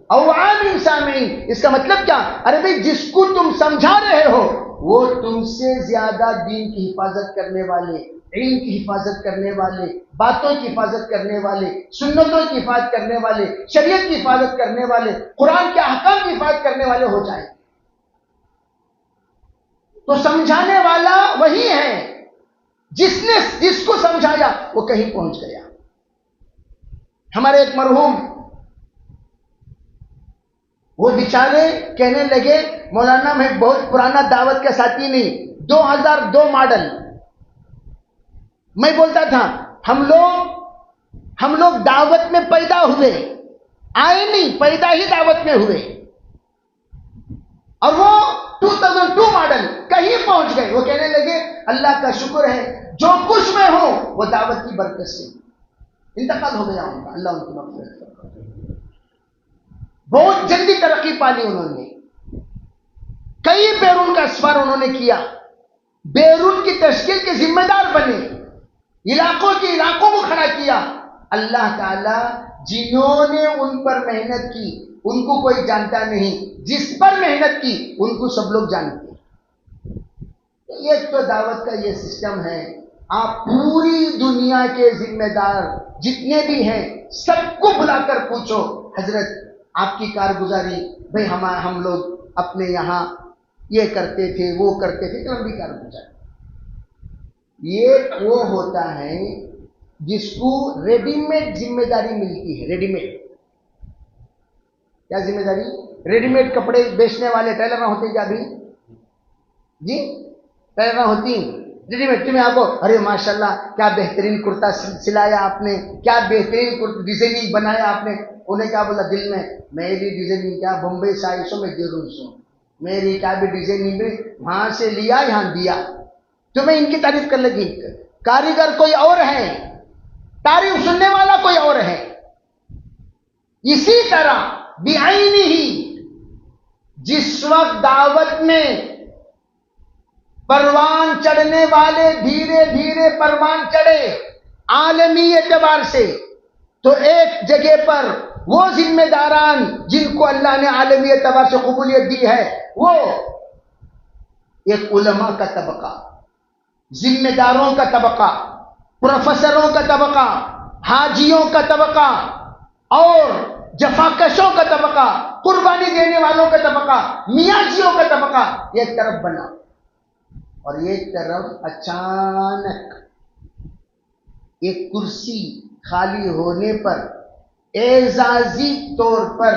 او عام سامعین, اس کا مطلب کیا؟ ارے بھائی جس کو تم سمجھا رہے ہو وہ تم سے زیادہ دین کی حفاظت کرنے والے, علم کی حفاظت کرنے والے, باتوں کی حفاظت کرنے والے, سنتوں کی حفاظت کرنے والے, شریعت کی حفاظت کرنے والے, قرآن کے احکام کی حفاظت کرنے والے ہو جائیں. تو سمجھانے والا وہی ہے جس کو سمجھایا وہ کہیں پہنچ گیا. ہمارے ایک مرحوم وہ بیچارے کہنے لگے مولانا میں بہت پرانا دعوت کا ساتھی نہیں, 2002 ماڈل. میں بولتا تھا ہم لوگ دعوت میں پیدا ہوئے, آئے نہیں, پیدا ہی دعوت میں ہوئے, اور وہ 2002 ماڈل کہیں پہنچ گئے. وہ کہنے لگے اللہ کا شکر ہے جو کچھ میں ہوں وہ دعوت کی برکت سے, انتقال ہو گیا ان کا, اللہ ان کی مغفرت کرے. بہت جلدی ترقی پالی انہوں نے, کئی بیرون کا سفر انہوں نے کیا, بیرون کی تشکیل کے ذمہ دار بنے, علاقوں کو کھڑا کیا. اللہ تعالی جنہوں نے ان پر محنت کی ان کو کوئی جانتا نہیں, جس پر محنت کی ان کو سب لوگ جانتے ہیں. ایک تو دعوت کا یہ سسٹم ہے. آپ پوری دنیا کے ذمہ دار جتنے بھی ہیں سب کو بلا کر پوچھو حضرت آپ کی کارگزاری, بھئی ہم لوگ اپنے یہاں یہ کرتے تھے وہ کرتے تھے, لمبی کارگزاری. یہ وہ ہوتا ہے جس کو ریڈی میڈ ذمہ داری ملتی ہے. ریڈی میڈ کیا ذمہ داری؟ ریڈی میڈ کپڑے بیچنے والے ٹیلر نہ ہوتے کیا ابھی جی, ٹیلر نہ ہوتی ریڈی میڈ. تمہیں آپ کو ارے ماشاءاللہ کیا بہترین کرتا سلایا آپ نے, کیا بہترین ڈیزائننگ بنایا آپ نے. انہیں کیا بولا دل میں, میری ڈیزائننگ کیا بمبئی سائشوں میں جیروزوں, میری کیا بھی ڈیزائننگ میں وہاں سے لیا یہاں دیا. تمہیں ان کی تعریف کر لگی, کاریگر کوئی اور ہے, تعریف سننے والا کوئی اور ہے. اسی طرح بعینی ہی جس وقت دعوت میں پروان چڑھنے والے دھیرے دھیرے پروان چڑھے عالمی اعتبار سے, تو ایک جگہ پر وہ ذمہ داران جن کو اللہ نے عالمی اعتبار سے قبولیت دی ہے, وہ ایک علماء کا طبقہ, ذمہ داروں کا طبقہ, پروفیسروں کا طبقہ, حاجیوں کا طبقہ, اور جفاکشوں کا طبقہ, قربانی دینے والوں کا طبقہ, میاں جیوں کا طبقہ ایک طرف بنا, اور ایک طرف اچانک ایک کرسی خالی ہونے پر اعزازی طور پر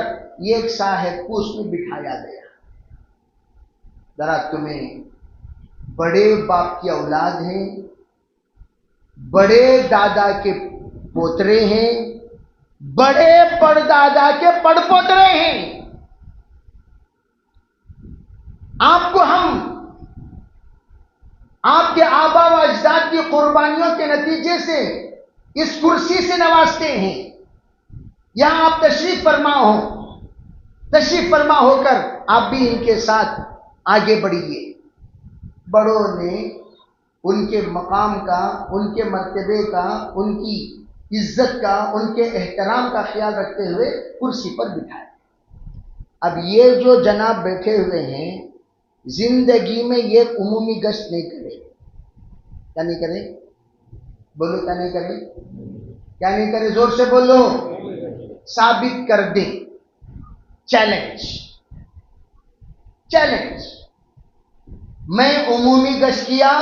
ایک صاحب کو اس میں بٹھایا گیا. ذرا تمہیں بڑے باپ کی اولاد ہیں, بڑے دادا کے پوترے ہیں, بڑے پردادا کے پڑ پوترے ہیں, آپ کو ہم آپ کے آبا و اجداد کی قربانیوں کے نتیجے سے اس کرسی سے نوازتے ہیں. یہاں آپ تشریف فرما ہو کر آپ بھی ان کے ساتھ آگے بڑھیے. بڑوں نے ان کے مقام کا, ان کے مرتبے کا, ان کی عزت کا, ان کے احترام کا خیال رکھتے ہوئے کرسی پر بٹھائے. اب یہ جو جناب بیٹھے ہوئے ہیں زندگی میں یہ عمومی گشت نہیں کرے. کیا نہیں کرے؟ بولو کیا نہیں کرے؟ کیا نہیں کرے؟ زور سے بولو. ثابت کر دیں. چیلنج. میں عمومی گشت کیا،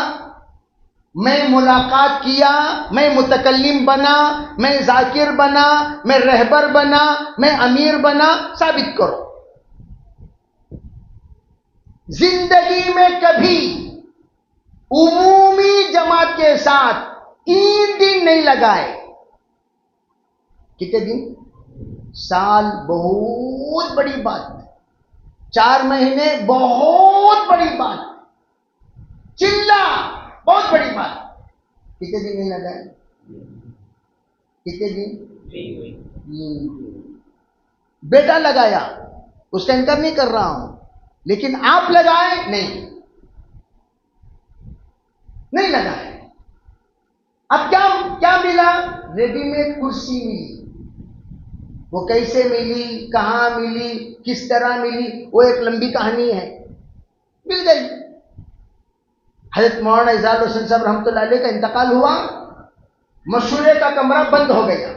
میں ملاقات کیا، میں متکلم بنا، میں ذاکر بنا، میں رہبر بنا، میں امیر بنا، ثابت کرو۔ زندگی میں کبھی عمومی جماعت کے ساتھ 3 دن نہیں لگائے۔ کتنے دن؟ سال بہت بڑی بات، 4 مہینے بہت بڑی بات، چلہ بہت بڑی بات۔ کتنے دن نہیں لگائے؟ کتنے دن؟ بیٹا لگایا، اس کا انکار نہیں کر رہا ہوں، لیکن آپ لگائے نہیں لگائے۔ اب کیا ملا؟ ریڈی میڈ کرسی ملی۔ وہ کیسے ملی، کہاں ملی، کس طرح ملی، وہ ایک لمبی کہانی ہے، مل گئی۔ حضرت مولانا اظہار الحسن صاحب رحمۃ اللہ علیہ کا انتقال ہوا، مشورے کا کمرہ بند ہو گیا۔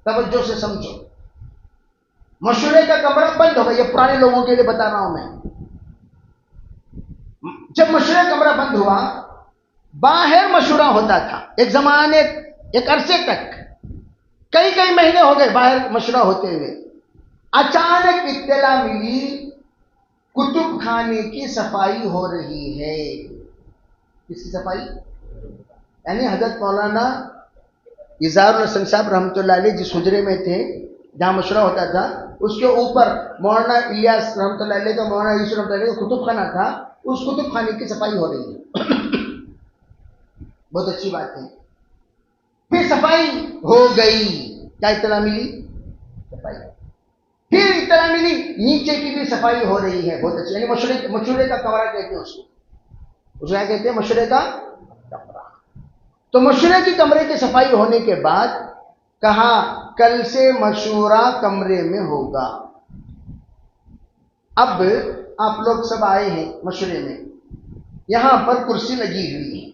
توجہ سے سمجھو، مشورے کا کمرہ بند ہو گیا، یہ پرانے لوگوں کے لیے بتا رہا ہوں میں۔ جب مشورے کا کمرہ بند ہوا، باہر مشورہ ہوتا تھا ایک زمانے، ایک عرصے تک، کئی مہینے ہو گئے باہر مشورہ ہوتے ہوئے۔ اچانک اطلاع ملی کتب خانے کی صفائی ہو رہی ہے۔ کس کی صفائی؟ یعنی حضرت مولانا اظہار الحسن صاحب رحمۃ اللہ علیہ جس حجرے میں تھے جہاں مشورہ ہوتا تھا، اس کے اوپر مولانا الیاس رحمۃ اللہ علیہ کا، مولانا یوسف رحمۃ اللہ علیہ کا کتب خانہ تھا، اس کتب خانے کی صفائی ہو رہی ہے۔ بہت اچھی بات ہے۔ پھر صفائی ہو گئی، کیا اطلاع ملی؟ صفائی۔ پھر اطلاع ملی نیچے کی بھی صفائی ہو رہی ہے، بہت اچھی، یعنی مشورے کا کمرہ کہتے ہیں اس کو کیا کہتے ہیں؟ مشورے کا کمرہ۔ تو مشورے کی کمرے کی صفائی ہونے کے بعد کہا کل سے مشورہ کمرے میں ہوگا۔ اب آپ لوگ سب آئے ہیں مشورے میں، یہاں پر کرسی لگی ہوئی ہے،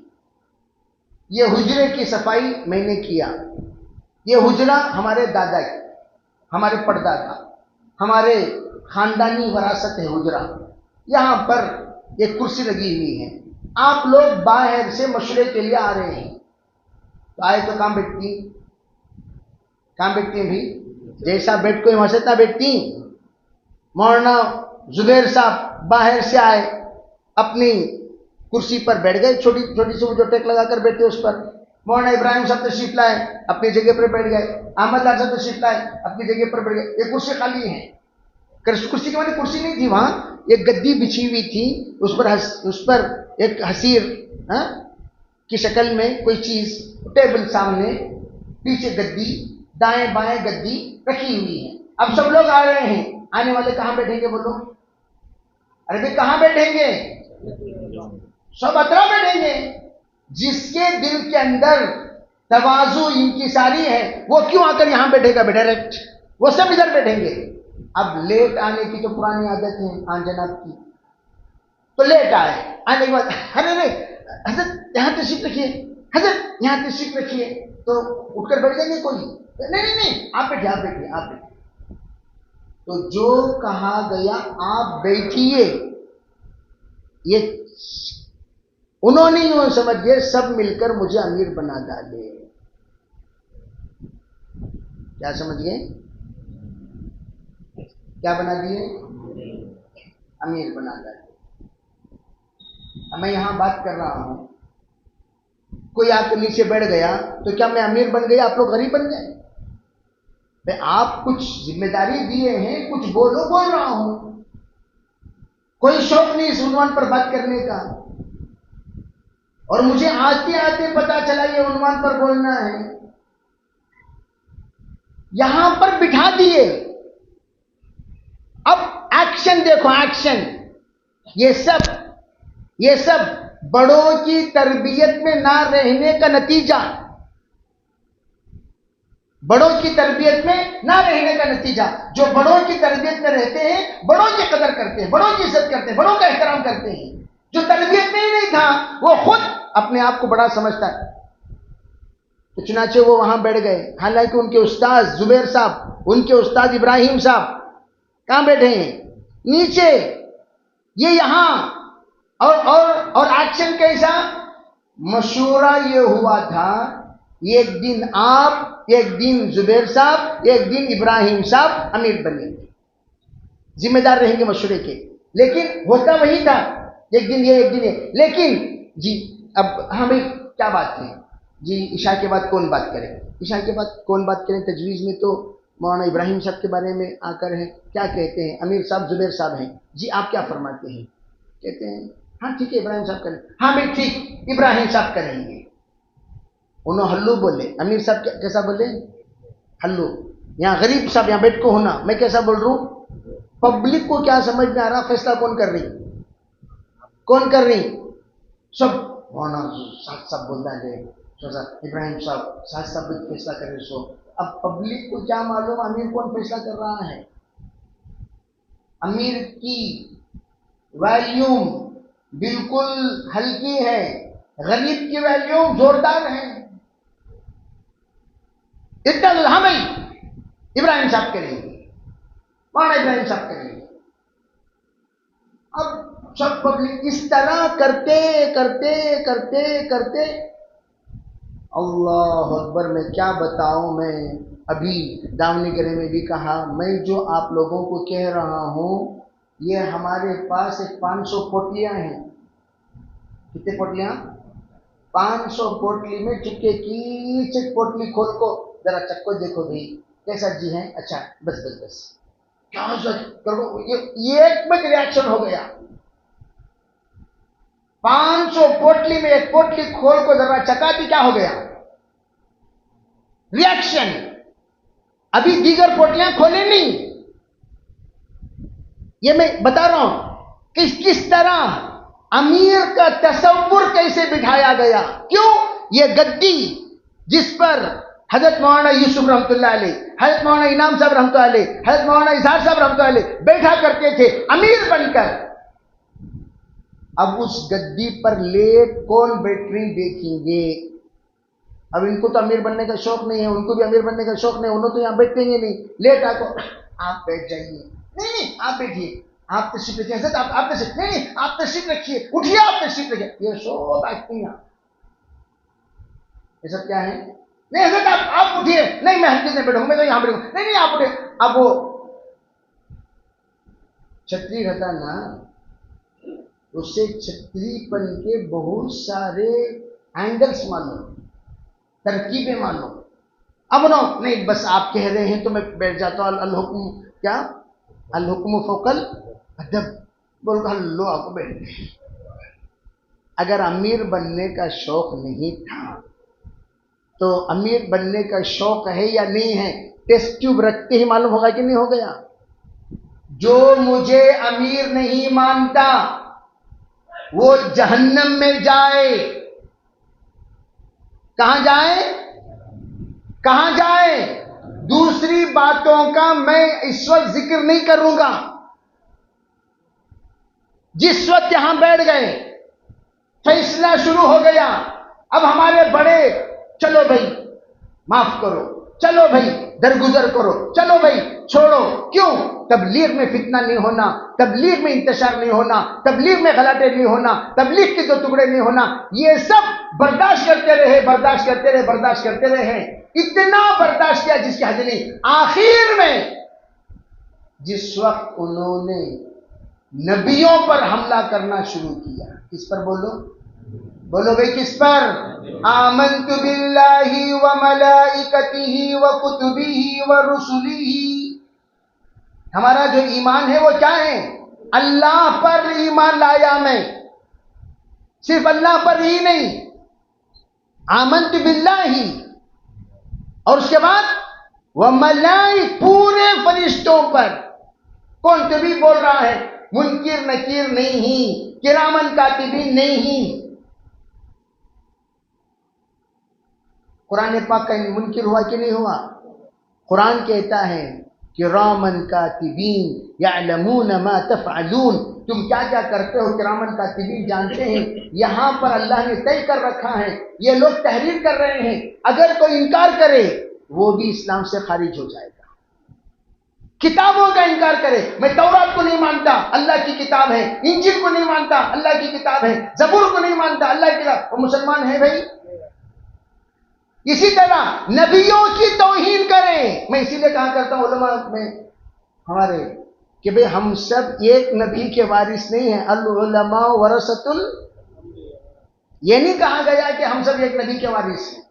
یہ حجرے کی صفائی میں نے کیا۔ یہ حجرہ ہمارے دادا کی، ہمارے پردادا، ہمارے خاندانی وراثت ہے حجرہ۔ یہاں پر ایک کرسی لگی ہوئی ہے، آپ لوگ باہر سے مشورے کے لیے آ رہے ہیں، تو آئے تو کہاں بیٹھتی ہیں بھی؟ جیسا بیٹھ کوئی وہاں سے اتنا بیٹھتی۔ مولانا زبیر صاحب باہر سے آئے، اپنی کرسی پر بیٹھ گئے، چھوٹی سی وہ جو ٹیک لگا کر بیٹھے اس پر۔ مولانا ابراہیم صاحب تشریف لائے، اپنی جگہ پر بیٹھ گئے۔ احمد لال صاحب تشریف لائے، اپنی جگہ پر بیٹھ گئے۔ ایک کرسی خالی ہے، کرسی کے معنی کرسی نہیں تھی وہاں، ایک گدی بچھی ہوئی تھی، اس پر ایک حسیر کی شکل میں کوئی چیز، ٹیبل سامنے، پیچھے گدی، دائیں بائیں گدی رکھی ہوئی ہے۔ اب سب لوگ آ رہے ہیں، آنے والے کہاں بیٹھیں گے بولو؟ ارے بھائی کہاں بیٹھیں گے؟ سب اطراف بیٹھیں گے۔ جس کے دل کے اندر تواضع انکساری ہے وہ کیوں آ کر یہاں بیٹھے گا؟ ڈائریکٹ وہ سب ادھر بیٹھیں گے۔ اب لیٹ آنے کی تو پرانی عادت ہے آن جناب کی، تو لیٹ آئے، آنے کے بعد حضرت یہاں تشریف رکھیے، حضرت یہاں تشریف رکھیے، تو اٹھ کر بیٹھ جائیں گے کوئی؟ نہیں، آپ بیٹھیے۔ تو جو کہا گیا آپ بیٹھیے، یہ انہوں نے یوں سمجھ گئے سب مل کر مجھے امیر بنا ڈالے۔ کیا سمجھ گئے؟ کیا بنا دیے؟ امیر بنا ڈالے۔ اب میں یہاں بات کر رہا ہوں، کوئی آپ کے نیچے بیٹھ گیا تو کیا میں امیر بن گیا، آپ لوگ غریب بن گئے؟ بھائی آپ کچھ ذمہ داری دیے ہیں، کچھ بول رہا ہوں، کوئی شوق نہیں اس عنوان پر بات کرنے کا، اور مجھے آتے پتا چلا یہ عنوان پر بولنا ہے، یہاں پر بٹھا دیے۔ اب ایکشن دیکھو، ایکشن، یہ سب بڑوں کی تربیت میں نہ رہنے کا نتیجہ، بڑوں کی تربیت میں نہ رہنے کا نتیجہ۔ جو بڑوں کی تربیت میں رہتے ہیں بڑوں کی قدر کرتے ہیں، بڑوں کی عزت کرتے ہیں، بڑوں کا احترام کرتے ہیں۔ جو تربیت میں ہی نہیں تھا وہ خود اپنے آپ کو بڑا سمجھتا ہے، تو چنانچہ وہ وہاں بیٹھ گئے، حالانکہ ان کے استاد زبیر صاحب، ان کے استاد ابراہیم صاحب کہاں بیٹھے ہیں؟ نیچے۔ یہ یہاں اور ایکشن کیسا؟ مشورہ یہ ہوا تھا ایک دن آپ، ایک دن زبیر صاحب، ایک دن ابراہیم صاحب امیر بنیں گے، ذمہ دار رہیں گے مشورے کے، لیکن ہوتا وہی تھا ایک دن یہ ایک دن یہ. لیکن جی اب ہمیں کیا بات کریں جی؟ عشاء کے بعد کون بات کرے؟ عشاء کے بعد کون بات کریں؟ تجویز میں تو مولانا ابراہیم صاحب کے بارے میں آ کر ہیں، کیا کہتے ہیں؟ امیر صاحب زبیر صاحب ہیں، جی آپ کیا فرماتے ہیں؟ کہتے ہیں ہاں ٹھیک ہے ابراہیم صاحب کریں. ہاں بھی ٹھیک ابراہیم صاحب کریں گے. انہوں ہلو بولے، امیر صاحب کیسا بولے؟ ہلو. یہاں غریب صاحب یہاں بیٹھ کو ہونا، میں کیسا بول رہا ہوں؟ پبلک کو کیا سمجھ میں آ رہا؟ فیصلہ کون کر رہی؟ کون کر رہی؟ سب ساتھ سب بولتا ہے ابراہیم صاحب ساتھ سب فیصلہ کر رہے. سو اب پبلک کو کیا معلوم امیر کون فیصلہ کر رہا ہے؟ امیر کی ویلیوم بالکل ہلکی ہے، غریب کی ویلیوم زوردار ہے. اتنا ہمیں ابراہیم صاحب کریں گے، مولانا ابراہیم صاحب کریں گے. اب سب پبلک اس طرح کرتے کرتے کرتے کرتے اللہ اکبر. میں کیا بتاؤں، میں ابھی دامنی گرے میں بھی کہا، میں جو آپ لوگوں کو کہہ رہا ہوں یہ ہمارے پاس ایک 500 پوٹلیاں ہیں. کتنے پوٹلیاں؟ 500 پوٹلی میں چکے کی چک پوٹلی کھول کو ذرا چکو دیکھو بھائی کیسا جی ہے. اچھا بس بس بس کیا کرو، یہ ایک میں ریاکشن ہو گیا. 500 پوٹلی میں ایک پوٹلی کھول کو ذرا چکا دی، کیا ہو گیا؟ ریاکشن. ابھی دیگر پوٹلیاں کھولے نہیں. یہ میں بتا رہا ہوں کہ کس طرح امیر کا تصور کیسے بٹھایا گیا. کیوں؟ یہ گدی جس پر حضرت مولانا یوسف رحمۃ اللہ علیہ، حضرت مولانا انعام صاحب رحمۃ اللہ علیہ، حضرت مولانا اظہار صاحب رحمۃ اللہ علیہ بیٹھا کرتے تھے امیر بن کر. اب اس گدی پر لیٹ کون بیٹری دیکھیں گے؟ اب ان کو تو امیر بننے کا شوق نہیں ہے، ان کو بھی امیر بننے کا شوق نہیں، انہوں تو یہاں بیٹھیں گے نہیں. لیٹ آ کو آپ بیٹھ جائیے، نہیں آپ بیٹھیے، آپ تشریف رکھیے، حضرت آپ تشریف، نہیں آپ تشریف رکھیے، اٹھیے آپ تشریف رکھیے. یہ سب ایکٹنگ ہے. یہ سب کیا ہے؟ نہیں حضرت آپ اٹھیے، نہیں میں ہرگز نہیں بیٹھوں گا، میں تو یہاں بیٹھوں گا، نہیں آپ اٹھے. اب وہ چھتری رہتا نا، اسے چھتری پن کے بہت سارے اینگلز معلوم، ترکیبیں معلوم. اب نہیں بس آپ کہہ رہے ہیں تو میں بیٹھ جاتا ہوں. الحکم کیا؟ الحکم فوق الادب بول کر لو آپ کو بیٹھ گئے. اگر امیر بننے کا شوق نہیں تھا تو امیر بننے کا شوق ہے یا نہیں ہے؟ ٹیسٹ ٹیوب رکھتے ہی معلوم ہوگا کہ نہیں ہو گیا. جو مجھے امیر نہیں مانتا وہ جہنم میں جائے. کہاں جائے؟ کہاں جائے؟ دوسری باتوں کا میں اس وقت ذکر نہیں کروں گا. جس وقت یہاں بیٹھ گئے فیصلہ شروع ہو گیا. اب ہمارے بڑے چلو بھائی معاف کرو، چلو بھائی درگزر کرو، چلو بھائی چھوڑو. کیوں؟ تبلیغ میں فتنہ نہیں ہونا، تبلیغ میں انتشار نہیں ہونا، تبلیغ میں غلاٹے نہیں ہونا، تبلیغ کے 2 ٹکڑے نہیں ہونا. یہ سب برداشت کرتے رہے، برداشت کرتے رہے، برداشت کرتے رہے. اتنا برداشت کیا جس کی حد نہیں. آخر میں جس وقت انہوں نے نبیوں پر حملہ کرنا شروع کیا، کس پر بولو؟ بولو بھائی کس پر؟ آمنت باللہ وملائکتہ وکتبہ ورسلہ. ہمارا جو ایمان ہے وہ کیا ہے؟ اللہ پر ایمان لایا میں، صرف اللہ پر ہی نہیں. آمنت باللہ اور اس کے بعد وملائکتہ پورے فرشتوں پر. کون کبھی بول رہا ہے؟ منکر نکیر نہیں، کرامن کاتبین نہیں. قرآن پاک کا منکر ہوا کہ نہیں ہوا؟ قرآن کہتا ہے کرامن کاتبین یعلمون ما تفعلون. تم کیا کیا کرتے ہو کرامن کاتبین جانتے ہیں. یہاں پر اللہ نے طے کر رکھا ہے، یہ لوگ تحریر کر رہے ہیں، اگر کوئی انکار کرے وہ بھی اسلام سے خارج ہو جائے گا. کتابوں کا انکار کرے، میں تورات کو نہیں مانتا، اللہ کی کتاب ہے، انجیل کو نہیں مانتا، اللہ کی کتاب ہے، زبور کو نہیں مانتا، اللہ کی کتاب، وہ مسلمان ہے بھائی؟ اسی طرح نبیوں کی توہین کریں. میں اسی لیے کہا کرتا ہوں علماء میں ہمارے کہ بھئی ہم سب ایک نبی کے وارث نہیں ہیں. العلماء ورثۃ یہ نہیں کہا گیا کہ ہم سب ایک نبی کے وارث ہیں.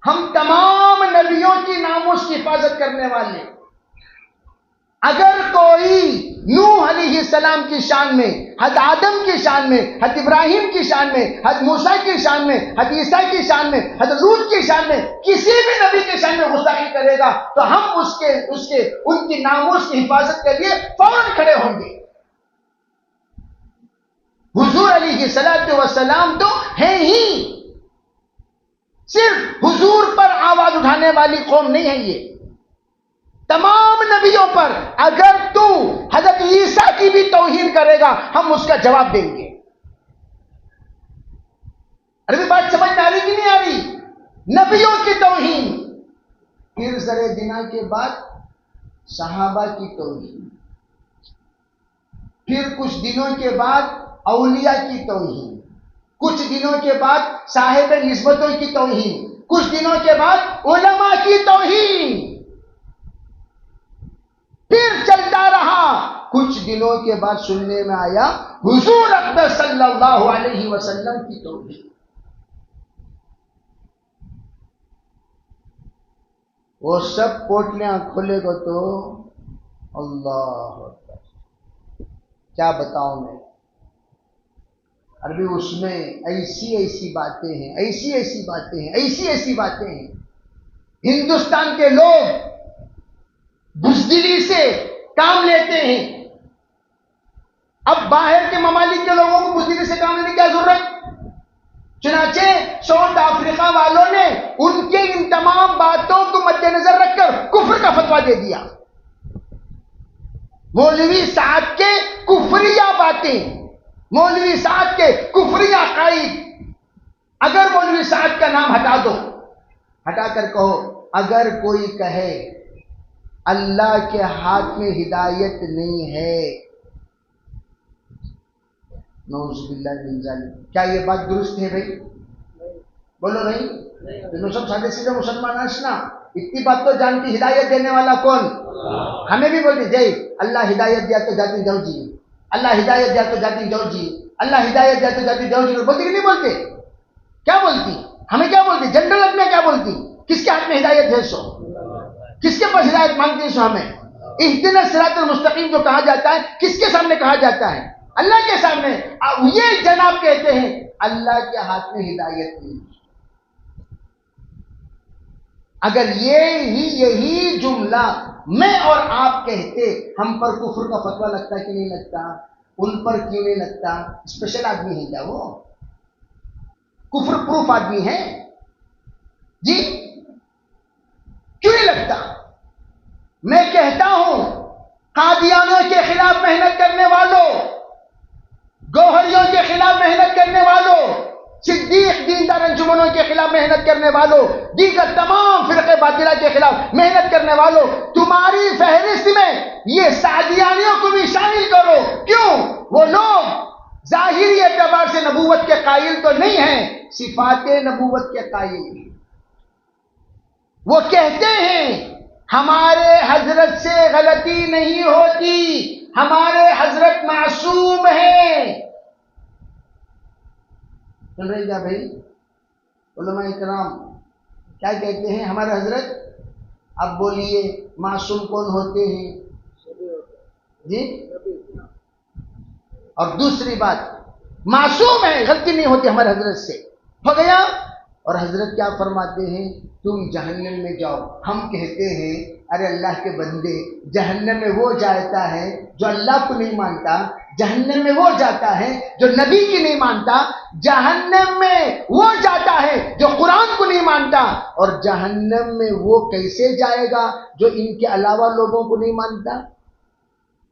ہم تمام نبیوں کی ناموس کی حفاظت کرنے والے. اگر کوئی نوح علیہ السلام کی شان میں، حضرت آدم کی شان میں، حضرت ابراہیم کی شان میں، حضرت موسیٰ کی شان میں، حضرت عیسیٰ کی شان میں، حضرت لوط کی شان میں، کسی بھی نبی کی شان میں گستاخی کرے گا تو ہم ان کی ناموس کی حفاظت کے لیے فوراً کھڑے ہوں گے. حضور علیہ السلام تو ہیں ہی، صرف حضور پر آواز اٹھانے والی قوم نہیں ہے یہ. تمام نبیوں پر اگر تو حضرت عیسیٰ کی بھی توہین کرے گا ہم اس کا جواب دیں گے. عربی بات سمجھ میں آ رہی کہ نہیں آ رہی؟ نبیوں کی توہین، پھر ذرے دنوں کے بعد صحابہ کی توہین، پھر کچھ دنوں کے بعد اولیاء کی توہین، کچھ دنوں کے بعد صاحب نسبتوں کی توہین، کچھ دنوں کے بعد علماء کی توہین، پھر چلتا رہا. کچھ دنوں کے بعد سننے میں آیا حضور اکبر صلی اللہ علیہ وسلم کی توہین. وہ سب پوٹلیاں کھولے گا تو اللہ اکبر، کیا بتاؤں میں. عربی اس میں ایسی باتیں ہیں، ایسی باتیں ہیں. ہندوستان کے لوگ بزدلی سے کام لیتے ہیں. اب باہر کے ممالک کے لوگوں کو بزدلی سے کام لینے کی کیا ضرورت؟ چنانچہ ساؤتھ افریقہ والوں نے ان کے ان تمام باتوں کو مد نظر رکھ کر کفر کا فتویٰ دے دیا. مولوی سعد کے کفریہ باتیں، مولوی سعد کے کفریہ عقائد. اگر مولوی سعد کا نام ہٹا دو، ہٹا کر کہو اگر کوئی کہے اللہ کے ہاتھ میں ہدایت نہیں ہے، نعوذ باللہ من ذالک، کیا یہ بات درست ہے بھائی؟ بولو بھائی. تم سب سادے سیدھے مسلمان نا، اتنی بات تو جانتی ہدایت دینے والا کون؟ ہمیں بھی بولتی جی اللہ ہدایت دیا تو جاتی جاؤ جی، اللہ ہدایت دیا تو جاتی جاؤ جی، اللہ ہدایت دیا تو جاتی جاؤ جی. بولتی کہ نہیں بولتے؟ کیا بولتی؟ ہمیں کیا بولتی؟ جنرل اپنے کیا بولتی؟ کس کے ہاتھ میں ہدایت ہے؟ سو کس کے پاس ہدایت مانگتی ہے؟ سو ہمیں اہدنا الصراط المستقیم جو کہا جاتا ہے کس کے سامنے کہا جاتا ہے؟ اللہ کے سامنے. یہ جناب کہتے ہیں اللہ کے ہاتھ میں ہدایت نہیں. اگر یہی جملہ میں اور آپ کہتے ہم پر کفر کا فتویٰ لگتا کہ نہیں لگتا؟ ان پر کیوں نہیں لگتا؟ اسپیشل آدمی ہے کیا وہ؟ کفر پروف آدمی ہے جی، کیوں نہیں لگتا؟ میں کہتا ہوں قادیانیوں کے خلاف محنت کرنے والوں، گوہریوں کے خلاف محنت کرنے والوں، صدیق دیندار انجمنوں کے خلاف محنت کرنے والوں، دیگر تمام فرقے باطلہ کے خلاف محنت کرنے والوں، تمہاری فہرست میں یہ سعدیانیوں کو بھی شامل کرو. کیوں؟ وہ لوگ ظاہری اعتبار سے نبوت کے قائل تو نہیں ہیں، صفات نبوت کے قائل ہیں. وہ کہتے ہیں ہمارے حضرت سے غلطی نہیں ہوتی، ہمارے حضرت معصوم ہیں. سن رہے کیا بھائی؟ علماء کرام کیا کہتے ہیں ہمارے حضرت؟ اب بولیے معصوم کون ہوتے ہیں جی؟ اور دوسری بات، معصوم ہے، غلطی نہیں ہوتی ہمارے حضرت سے. ہو گیا. اور حضرت کیا فرماتے ہیں؟ تم جہنم میں جاؤ. ہم کہتے ہیں ارے اللہ کے بندے، جہنم میں وہ جاتا ہے جو اللہ کو نہیں مانتا، جہنم میں وہ جاتا ہے جو نبی کی نہیں مانتا، جہنم میں وہ جاتا ہے جو قرآن کو نہیں مانتا، اور جہنم میں وہ کیسے جائے گا جو ان کے علاوہ لوگوں کو نہیں مانتا؟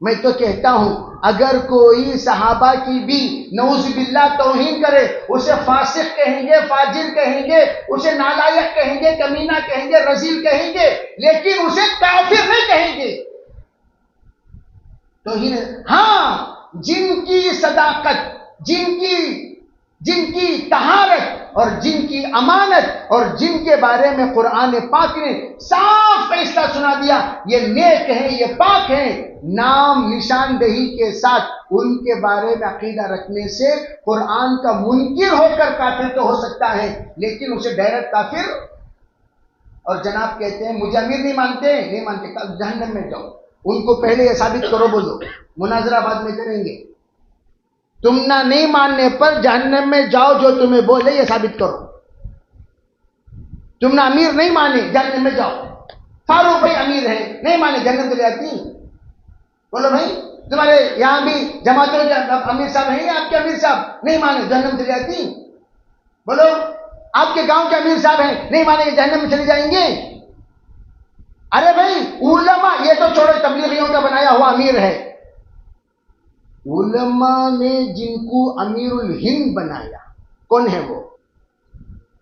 میں تو کہتا ہوں اگر کوئی صحابہ کی بھی نعوذ باللہ توہین کرے، اسے فاسق کہیں گے، فاجر کہیں گے، اسے نالائق کہیں گے، کمینہ کہیں گے، رذیل کہیں گے، لیکن اسے کافر نہیں کہیں گے۔ توہین، ہاں جن کی صداقت، جن کی طہارت اور جن کی امانت اور جن کے بارے میں قرآن پاک نے صاف فیصلہ سنا دیا یہ نیک ہیں، یہ پاک ہیں، نام نشاندہی کے ساتھ ان کے بارے میں عقیدہ رکھنے سے قرآن کا منکر ہو کر کافر تو ہو سکتا ہے، لیکن اسے ڈائریکٹ کافر۔ اور جناب کہتے ہیں مجھے امیر نہیں مانتے، جہنم میں جاؤ۔ ان کو پہلے یہ ثابت کرو، بولو، مناظرہ بعد میں کریں گے۔ تم نہ نہیں ماننے پر جہنم میں جاؤ، جو تمہیں بولے یہ ثابت کرو۔ تم نہ امیر نہیں مانے، جہنم میں جاؤ۔ فاروق بھائی امیر ہے، نہیں مانے، جہنم چلے جاتی۔ بولو بھائی، تمہارے یہاں بھی جماعتوں کے امیر صاحب ہیں، آپ کے امیر صاحب نہیں مانے، جہنم چلی جاتی۔ بولو، آپ کے گاؤں کے امیر صاحب ہیں، نہیں مانے گے، جہنم میں چلے جائیں گے۔ ارے بھائی علماء، یہ تو چھوڑو، تبلیغیوں کا بنایا ہوا امیر ہے۔ علماء نے جن کو امیر الہند بنایا، کون ہے وہ؟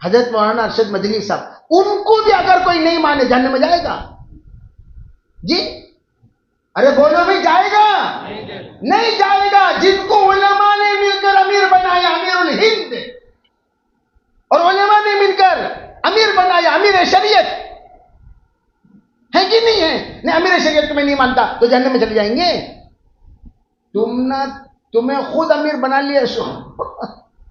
حضرت مولانا ارشد مدنی صاحب۔ ان کو بھی اگر کوئی نہیں مانے جہنم میں جائے گا؟ جی ارے بولو بھی، جائے گا؟ نہیں جائے گا۔ جن کو علماء نے مل کر امیر بنایا، امیر الہند، اور علماء نے مل کر امیر بنایا، امیر شریعت ہے کہ نہیں ہے؟ نہیں، امیر شریعت تمہیں نہیں مانتا تو جہنم میں چلے جائیں گے۔ تمہیں خود امیر بنا لیا، سو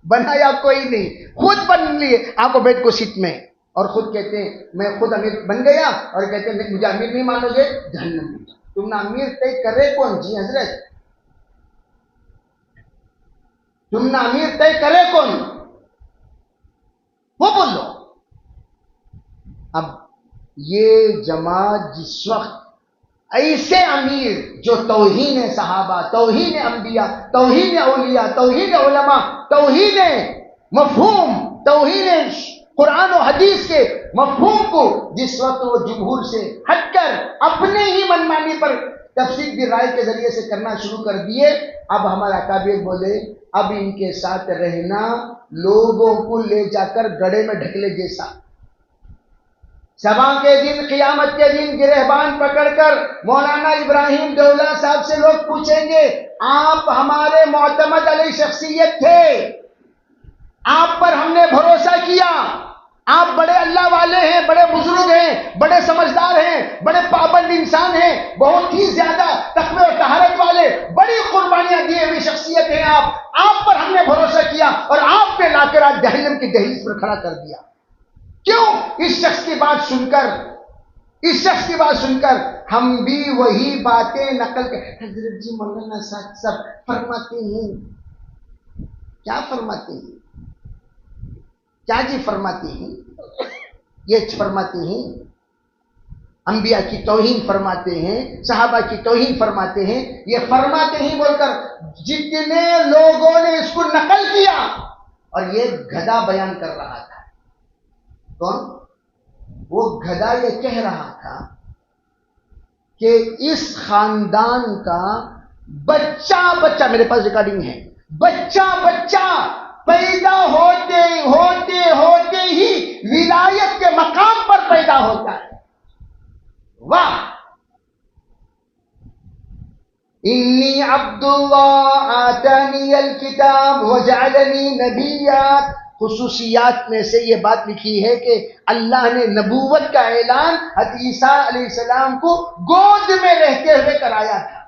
بنایا کوئی نہیں، خود بن لیے، آپ کو بیٹھ کو سیٹ میں، اور خود کہتے ہیں میں خود امیر بن گیا، اور کہتے ہیں مجھے امیر نہیں مانو گے، جہنم میں۔ تم نہ امیر طے کرے کون؟ جی حضرت، تم نہ امیر طے کرے کون؟ وہ بولو۔ اب یہ جماعت جس وقت ایسے امیر جو توہین صحابہ، توہین انبیاء، توہین اولیاء، توہین علماء، توہین مفہوم، توہین قرآن و حدیث کے مفہوم کو جس وقت وہ جمہور سے ہٹ کر اپنے ہی منمانی پر تفسیر بھی رائے کے ذریعے سے کرنا شروع کر دیے، اب ہمارا اکابر بولے اب ان کے ساتھ رہنا لوگوں کو لے جا کر گڑھے میں ڈھکلے جیسا۔ صبح کے دن، قیامت کے دن گرہبان پکڑ کر مولانا ابراہیم دولہ صاحب سے لوگ پوچھیں گے آپ ہمارے معتمد علی شخصیت تھے، آپ پر ہم نے بھروسہ کیا، آپ بڑے اللہ والے ہیں، بڑے بزرگ ہیں، بڑے سمجھدار ہیں، بڑے پابند انسان ہیں، بہت ہی زیادہ تقوی اور طہارت والے، بڑی قربانیاں دیے ہوئی شخصیت ہیں آپ پر ہم نے بھروسہ کیا اور آپ پہ لا کر آج جہنم کی دہلیز پر کھڑا کر دیا۔ کیوں؟ اس شخص کی بات سن کر ہم بھی وہی باتیں نقل کر۔ حضرت جی مولانا صاحب فرماتے ہیں، کیا فرماتے ہیں؟ کیا جی فرماتے ہیں؟ یہ فرماتے ہیں انبیاء کی توہین فرماتے ہیں، صحابہ کی توہین فرماتے ہیں، یہ فرماتے ہیں بول کر جتنے لوگوں نے اس کو نقل کیا، اور یہ گدھا بیان کر رہا تھا۔ کون؟ وہ گدھا یہ کہہ رہا تھا کہ اس خاندان کا بچہ، میرے پاس ریکارڈنگ ہے، بچہ پیدا ہوتے ہی ولایت کے مقام پر پیدا ہوتا ہے۔ واہ! انی عبد اللہ آتانی الکتاب وجعلنی نبیا۔ خصوصیات میں سے یہ بات لکھی ہے کہ اللہ نے نبوت کا اعلان حضرت عیسیٰ علیہ السلام کو گود میں رہتے ہوئے کرایا تھا۔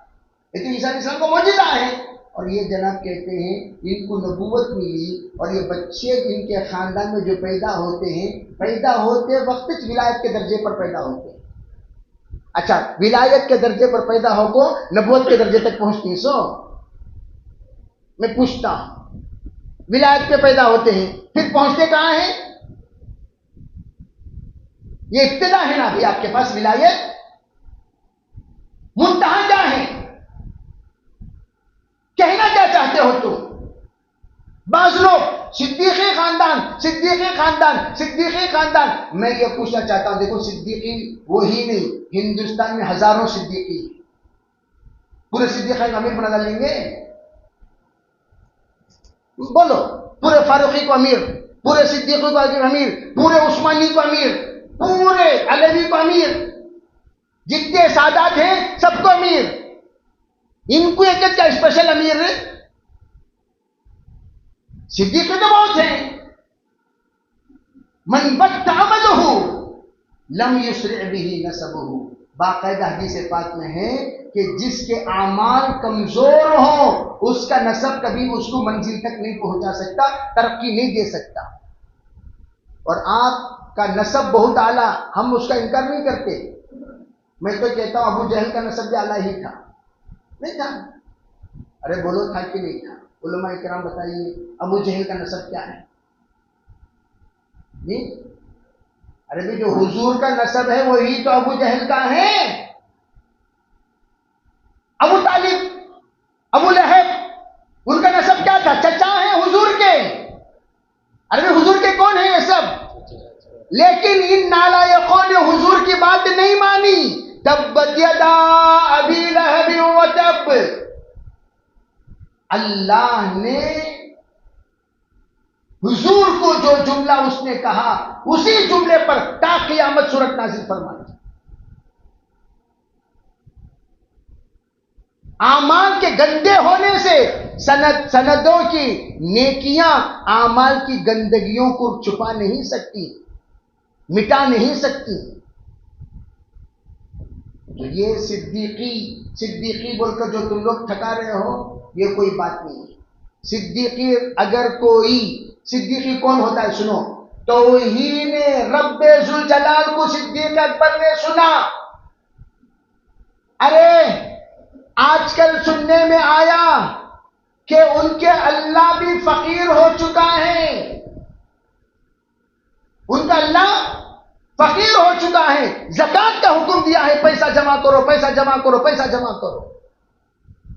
یہ تو عیسیٰ علیہ السلام کو معجزہ ہے، اور یہ جناب کہتے ہیں ان کو نبوت ملی، اور یہ بچے ان کے خاندان میں جو پیدا ہوتے ہیں، پیدا ہوتے وقت ولایت کے درجے پر پیدا ہوتے ہیں۔ اچھا، ولایت کے درجے پر پیدا ہو کو نبوت کے درجے تک پہنچتی سو؟ میں پوچھتا ہوں، ولایت پہ پیدا ہوتے ہیں، پھر پہنچتے کہاں ہیں؟ یہ ابتدا ہے نا ابھی آپ کے پاس ولایت، منتہا کیا ہے؟ کہنا کیا چاہتے ہو تم؟ بعض لوگ صدیقی خاندان، میں یہ پوچھنا چاہتا ہوں، دیکھو صدیقی وہی نہیں، ہندوستان میں ہزاروں صدیقی، پورے صدیقین کو امیر بنا ڈالیں گے؟ بولو، پورے فاروقی کو امیر، پورے صدیقی کو امیر، پورے عثمانی کو امیر، پورے علوی کو امیر، جتنے سادات ہیں سب کو امیر، ان کو ایک کیا اسپیشل امیر؟ صدیقی تو بہت ہیں. من بط عملہ لم یسرع به نسبہ، باقاعدہ حدیث پاک میں ہے کہ جس کے اعمال کمزور ہوں اس کا نسب کبھی اس کو منزل تک نہیں پہنچا سکتا، ترقی نہیں دے سکتا. اور آپ کا نسب بہت اعلیٰ، ہم اس کا انکار نہیں کرتے. میں تو کہتا ہوں ابو جہل کا نسب بھی اعلیٰ ہی تھا، نہیں تھا؟ ارے بولو تھا کہ نہیں تھا؟ علماء کرام بتائیے ابو جہل کا نسب کیا ہے؟ جی ارے بھی جو حضور کا نسب ہے وہی تو ابو جہل کا ہے. ابو طالب، ابو لہب، ان کا نسب کیا تھا؟ چچا ہیں حضور کے. ارے حضور کے کون ہیں یہ سب؟ لیکن ان نالائقوں نے حضور کی بات نہیں مانی. تبت یدا ابی لہب وتب، اللہ نے حضور کو جو جملہ اس نے کہا اسی جملے پر تا قیامت سورت نازل فرمائی. اعمال کے گندے ہونے سے سندوں کی نیکیاں اعمال کی گندگیوں کو چھپا نہیں سکتی، مٹا نہیں سکتی. تو یہ صدیقی بول کر جو تم لوگ ٹھکا رہے ہو یہ کوئی بات نہیں ہے. صدیقی اگر کوئی، صدیقی کون ہوتا ہے سنو، توہین رب ذوالجلال کو صدیق اکبر نے سنا. ارے آج کل سننے میں آیا کہ ان کے اللہ بھی فقیر ہو چکا ہے، ان کا اللہ فقیر ہو چکا ہے. زکات کا حکم دیا ہے، پیسہ جمع کرو، پیسہ جمع کرو، پیسہ جمع کرو.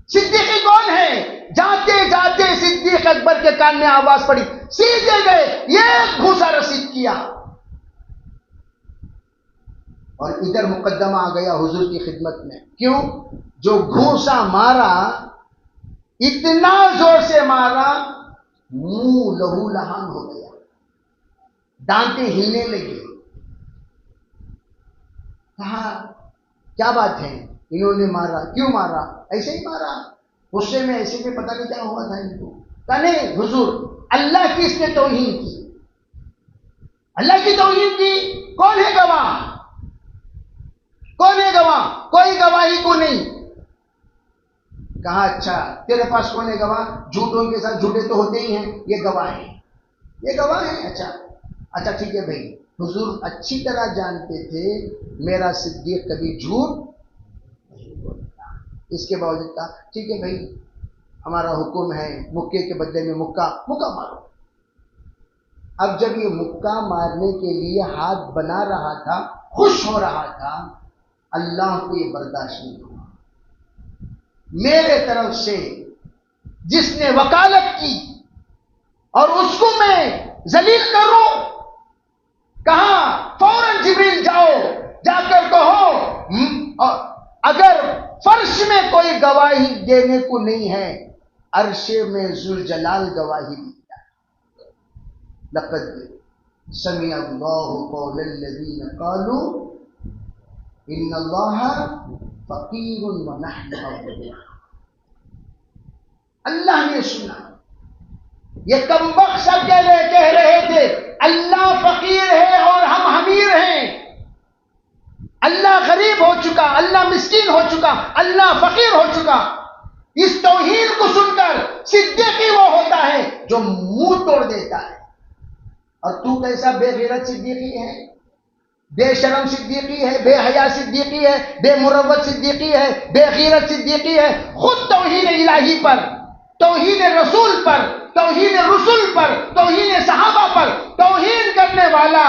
صدیقی کون ہے؟ جاتے جاتے صدیق اکبر کے کان میں آواز پڑی، سیدھے گئے، یہ گھوسا رسید کیا. اور ادھر مقدمہ آ گیا حضور کی خدمت میں. کیوں؟ جو گھوسا مارا اتنا زور سے مارا منہ لہو لہان ہو گیا، دانتیں ہلنے لگی. کہا کیا بات ہے، انہوں نے مارا، کیوں مارا؟ ایسے ہی مارا، غصے میں ایسے میں، پتہ نہیں کیا ہوا تھا ان کو. کہا نہیں حضور، اللہ کی اس نے توہین کی، اللہ کی توہین کی. کون ہے گواہ؟ کون ہے گواہ؟ کوئی گواہی کو نہیں. کہا اچھا تیرے پاس کون ہے گواہ؟ جھوٹوں کے ساتھ جھوٹے تو ہوتے ہی ہیں، یہ گواہ ہیں، یہ گواہ ہیں. اچھا ٹھیک ہے بھائی. حضور اچھی طرح جانتے تھے میرا صدیق کبھی جھوٹ نہیں بولتا. اس کے باوجود کہا ٹھیک ہے بھائی، ہمارا حکم ہے مکے کے بدلے میں مکہ مارو. اب جب یہ مکہ مارنے کے لیے ہاتھ بنا رہا تھا، خوش ہو رہا تھا، اللہ کو یہ برداشت نہیں ہوا. میرے طرف سے جس نے وکالت کی اور اس کو میں ذلیل کروں، کہا فوراً جبریل جاؤ، جا کر کہو اگر فرش میں کوئی گواہی دینے کو نہیں ہے، عرش میں ذوالجلال گواہی دیتا ہے. لقد سمع اللہ قول الذین قالوا ان اللہ فقیر ونحن اغنیاء. اللہ نے سنا. یہ کمبخت سب کہہ رہے تھے اللہ فقیر ہے اور ہم امیر ہیں، اللہ غریب ہو چکا، اللہ مسکین ہو چکا، اللہ فقیر ہو چکا. اس توہین کو سن کر صدیقی وہ ہوتا ہے جو منہ توڑ دیتا ہے. اور تو کیسا بے غیرت صدیقی ہے، بے شرم صدیقی ہے، بے حیا صدیقی ہے، بے مروت صدیقی ہے، بے غیرت صدیقی ہے. خود توہین الہی پر، توہین رسول پر، توہین رسول پر، توہین صحابہ پر توہین کرنے والا،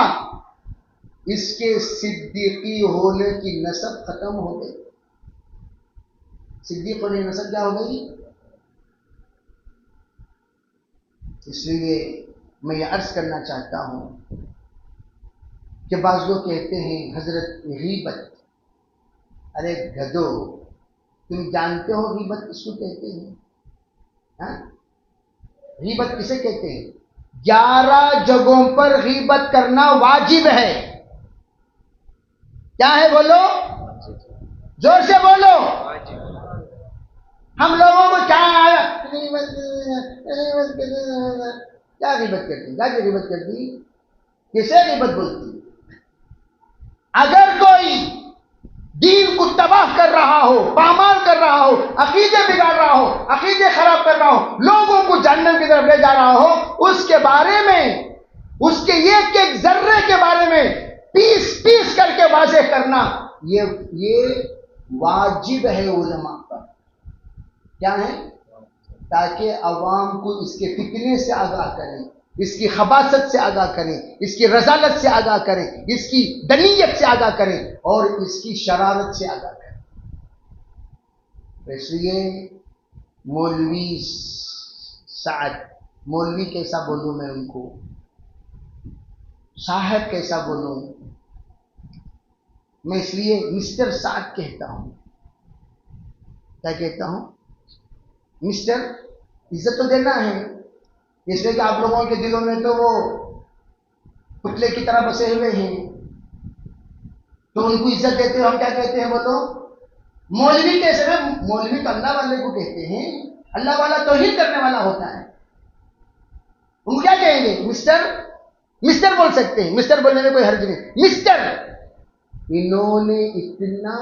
اس کے صدیقی ہونے کی نسب ختم ہو گئی. صدیق ہونے کی نسب کیا ہو گئی؟ اس لیے میں یہ عرض کرنا چاہتا ہوں کہ بعض لوگ کہتے ہیں حضرت غیبت. ارے گدو، تم جانتے ہو غیبت کس کو کہتے ہیں؟ ہاں؟ غیبت کسے کہتے ہیں؟ 11 جگہوں پر غیبت کرنا واجب ہے. کیا ہے بولو؟ زور سے بولو. ہم لوگوں کو کیا کیا غیبت کرتی؟ کیا غیبت کرتی؟ کسے غیبت بولتی؟ اگر کوئی دین کو تباہ کر رہا ہو، پامال کر رہا ہو، عقیدے بگاڑ رہا ہو، عقیدے خراب کر رہا ہو، لوگوں کو جہنم کی طرف لے جا رہا ہو، اس کے بارے میں، اس کے ایک ایک ذرے کے بارے میں پیس کر کے واضح کرنا، یہ واجب ہے علماء پر. کیا ہے؟ تاکہ عوام کو اس کے فتنے سے آگاہ کریں، اس کی خباثت سے آگاہ کریں، اس کی رذالت سے آگاہ کریں، اس کی دنیت سے آگاہ کریں اور اس کی شرارت سے آگاہ کریں. اس لیے مولوی سعد، مولوی کیسا بولوں میں ان کو؟ صاحب کیسا بولوں؟ میں اس لیے مسٹر سعد کہتا ہوں. کیا کہتا ہوں؟ مسٹر. عزت تو دینا ہے، اس لیے کہ آپ لوگوں کے دلوں میں تو وہ پتلے کی طرح بسے ہوئے ہیں، تو ان کو عزت دیتے ہو. ہم کیا کہتے ہیں بولو؟ مولوی کیسے ہیں؟ مولوی تو اللہ والے کو کہتے ہیں، اللہ والا توحید کرنے والا ہوتا ہے. ان کو کیا کہیں گے؟ مسٹر. مسٹر بول سکتے ہیں، مسٹر بولنے میں کوئی حرج نہیں. مسٹر. انہوں نے اتنا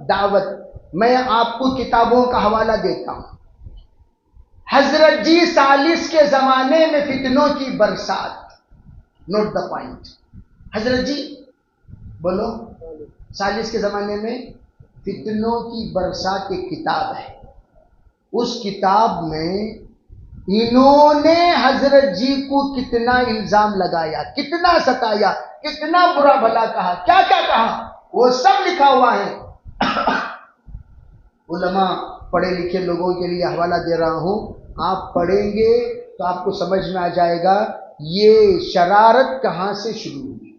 دعوت، میں آپ کو کتابوں کا حوالہ دیتا ہوں. حضرت جی 40 کے زمانے میں فتنوں کی برسات. Note the point. حضرت جی بولو. 40 کے زمانے میں فتنوں کی برسات ایک کتاب ہے. اس کتاب میں انہوں نے حضرت جی کو کتنا الزام لگایا، کتنا ستایا، کتنا برا بھلا کہا، کیا کیا کہا، وہ سب لکھا ہوا ہے. علماء پڑھے لکھے لوگوں کے لیے حوالہ دے رہا ہوں. آپ پڑھیں گے تو آپ کو سمجھ میں آ جائے گا یہ شرارت کہاں سے شروع ہوئی.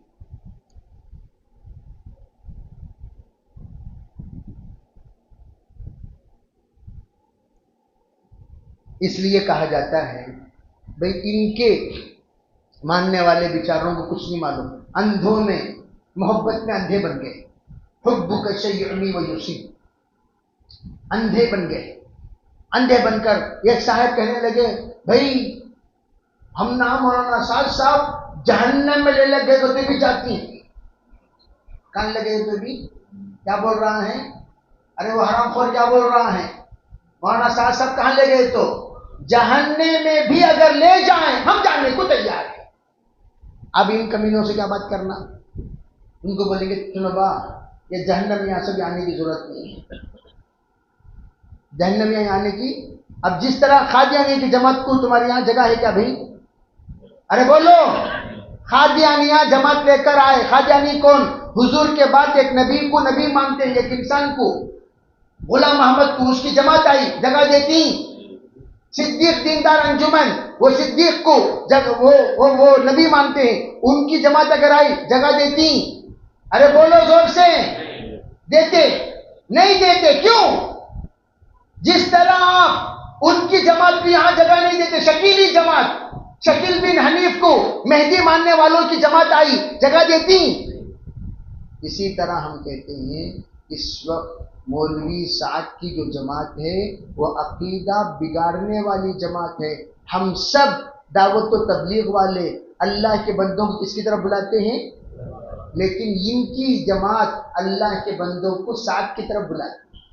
اس لیے کہا جاتا ہے بھئی ان کے ماننے والے بیچاروں کو کچھ نہیں معلوم، اندھوں میں محبت میں اندھے بن گئے. حبک شیعنی و یصیب، اندھے بن گئے. اندھے بن کر ایک صاحب کہنے لگے بھئی ہم نہ مولانا صاحب جہنم میں لے لگ گئے تو بھی جاتی ہیں. کہاں لگے تو بھی کیا بول رہا ہے؟ ارے وہ حرام خور کیا بول رہا ہے؟ مولانا صاحب کہاں لے گئے؟ تو جہنم میں بھی اگر لے جائیں ہم جانے کو تیار ہیں. اب ان کمینوں سے کیا بات کرنا؟ ان کو بولیں گے سنو با، یہ جہنم یہاں سے بھی آنے کی ضرورت نہیں ہے. جہنم یہاں آنے کی، اب جس طرح قادیانی کی جماعت کو تمہارے یہاں جگہ ہے کیا بھائی؟ ارے بولو. قادیانیہ جماعت لے کر آئے. قادیانی کون؟ حضور کے بعد ایک نبی کو نبی مانتے ہیں، ایک انسان کو، غلام محمد کو. اس کی جماعت آئی، جگہ دیتی. صدیق دیندار انجمن، وہ صدیق کو جب وہ نبی مانتے ہیں، ان کی جماعت اگر آئی جگہ دیتی. ارے بولو زور سے. دیتے؟ نہیں دیتے. کیوں؟ جس طرح آپ ان کی جماعت بھی یہاں جگہ نہیں دیتے. شکیلی جماعت، شکیل بن حنیف کو مہدی ماننے والوں کی جماعت آئی، جگہ دیتی. اسی طرح ہم کہتے ہیں اس وقت مولوی سعد کی جو جماعت ہے وہ عقیدہ بگاڑنے والی جماعت ہے. ہم سب دعوت و تبلیغ والے اللہ کے بندوں کو کس کی طرف بلاتے ہیں؟ لیکن ان کی جماعت اللہ کے بندوں کو سعد کی طرف بلاتی ہے.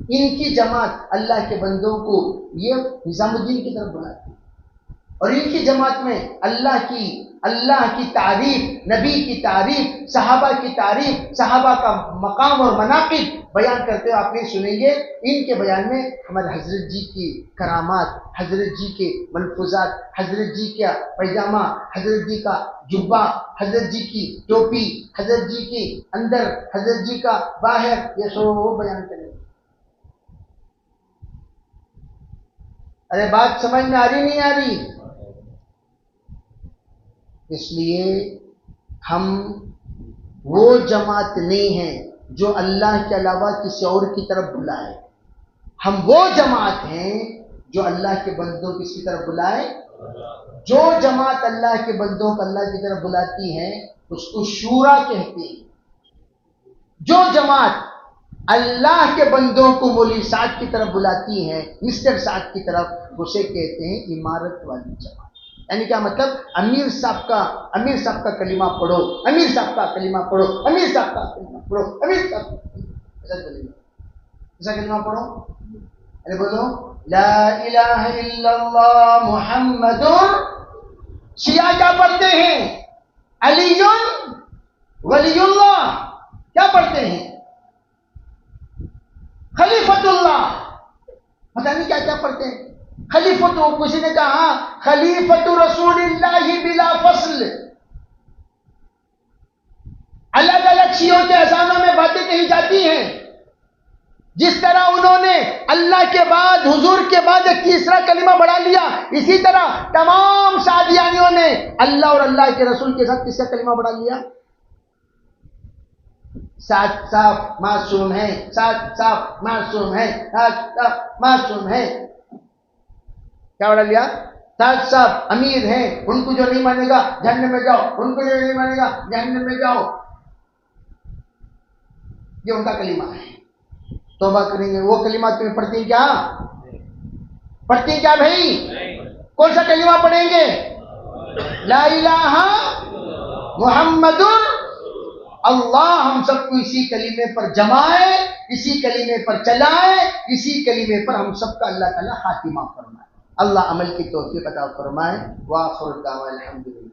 ان کی جماعت اللہ کے بندوں کو یہ نظام الدین کی طرف بلاتی ہے. اور ان کی جماعت میں اللہ کی تعریف، نبی کی تعریف، صحابہ کی تعریف، صحابہ کا مقام اور مناقب بیان کرتے ہوئے آپ نہیں سنیں گے. ان کے بیان میں ہمارے حضرت جی کی کرامات، حضرت جی کے ملفوظات، حضرت جی کا پیجامہ، حضرت جی کا جبہ، حضرت جی کی ٹوپی، حضرت جی کے اندر، حضرت جی کا باہر، یہ سب وہ بیان کریں گے. ارے بات سمجھ میں آ رہی نہیں آ رہی؟ اس لیے ہم وہ جماعت نہیں ہیں جو اللہ کے علاوہ کسی اور کی طرف بلائے. ہم وہ جماعت ہیں جو اللہ کے بندوں کس کی طرف بلائے. جو جماعت اللہ کے بندوں کو اللہ کی طرف بلاتی ہے اس کو شورا کہتے ہیں. جو جماعت اللہ کے بندوں کو مولوی صاحب کی طرف بلاتی ہے، مسٹر صاحب کی طرف، اسے کہتے ہیں عمارت والی جماعت. یعنی کیا مطلب؟ امیر صاحب کا کلمہ پڑھو، امیر صاحب کا کلمہ پڑھو، امیر صاحب کا کلمہ پڑھو، امیر صاحب کا ایسا کلمہ پڑھو. ارے بولو لا الہ الا اللہ محمد. شیعہ کیا پڑھتے ہیں؟ علی ولی اللہ. کیا پڑھتے ہیں؟ خلیفۃ اللہ. پتہ نہیں کیا کیا پڑھتے ہیں. خلیفۃ، کسی نے کہا خلیفۃ رسول اللہ بلا فصل. الگ الگ شیعوں کے اذانوں میں باتیں کہی جاتی ہیں. جس طرح انہوں نے اللہ کے بعد، حضور کے بعد ایک تیسرا کلمہ بڑھا لیا، اسی طرح تمام شادیانیوں نے اللہ اور اللہ کے رسول کے ساتھ کس کا کلمہ بڑھا لیا؟ ساتھ صاف معصوم ہے، ساتھ صاف معصوم ہے، ساتھ صاف معصوم ہے. کیا بڑھا لیا؟ ساتھ صاحب امیر ہیں، ان کو جو نہیں مانے گا جہنم میں جاؤ، ان کو جو نہیں مانے گا جہنم میں جاؤ. یہ ان کا کلمہ ہے. توبہ کریں گے. وہ کلمہ تمہیں پڑھتی کیا؟ پڑھتی کیا بھائی؟ کون سا کلمہ پڑھیں گے؟ لا الہ محمد اللہ. ہم سب کو اسی کلمے پر جمائے، اسی کلمے پر چلائے، اسی کلمے پر ہم سب کا اللہ تعالیٰ خاتمہ فرمائے. اللہ عمل کی توفیق عطا فرمائے. وآخر دعوانا الحمدللہ.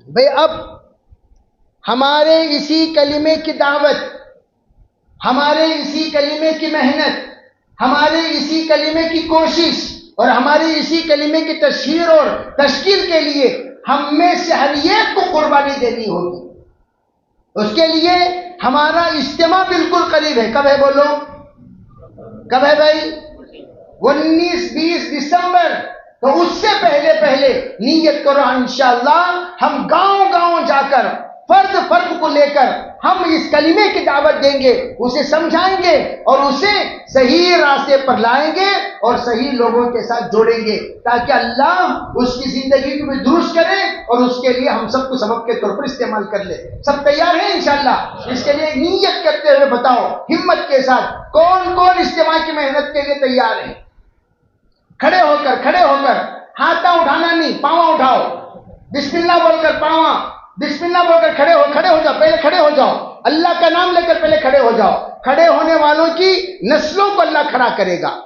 بھئی اب ہمارے اسی کلمے کی دعوت، ہمارے اسی کلمے کی محنت، ہمارے اسی کلمے کی کوشش اور ہمارے اسی کلمے کی تشہیر اور تشکیل کے لیے ہم میں سے ہر ایک کو قربانی دینی ہوگی. اس کے لیے ہمارا اجتماع بالکل قریب ہے. کب ہے بولو؟ کب ہے بھائی؟ 19-20 دسمبر. تو اس سے پہلے نیت کرو انشاءاللہ ہم گاؤں گاؤں جا کر فرد کو لے کر ہم اس کلمے کی دعوت دیں گے، اسے سمجھائیں گے اور اسے صحیح راستے پر لائیں گے اور صحیح لوگوں کے ساتھ جوڑیں گے تاکہ اللہ اس کی زندگی کو بھی درست کرے اور اس کے لیے ہم سب کو سبب کے طور پر استعمال کر لے. سب تیار ہیں انشاءاللہ؟ اس کے لیے نیت کرتے ہوئے بتاؤ ہمت کے ساتھ کون کون اجتماع کی محنت کے لیے تیار ہے؟ کھڑے ہو کر ہاتھ اٹھانا نہیں، پاؤں اٹھاؤ. بسم اللہ بول کر پاؤں، بسم اللہ بول کر کھڑے ہو جاؤ. پہلے کھڑے ہو جاؤ، اللہ کا نام لے کر پہلے کھڑے ہو جاؤ. کھڑے ہونے والوں کی نسلوں کو اللہ کھڑا کرے گا.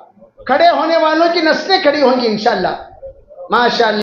کھڑے ہونے والوں کی نسلیں کھڑی ہوں گی انشاءاللہ. ماشاءاللہ.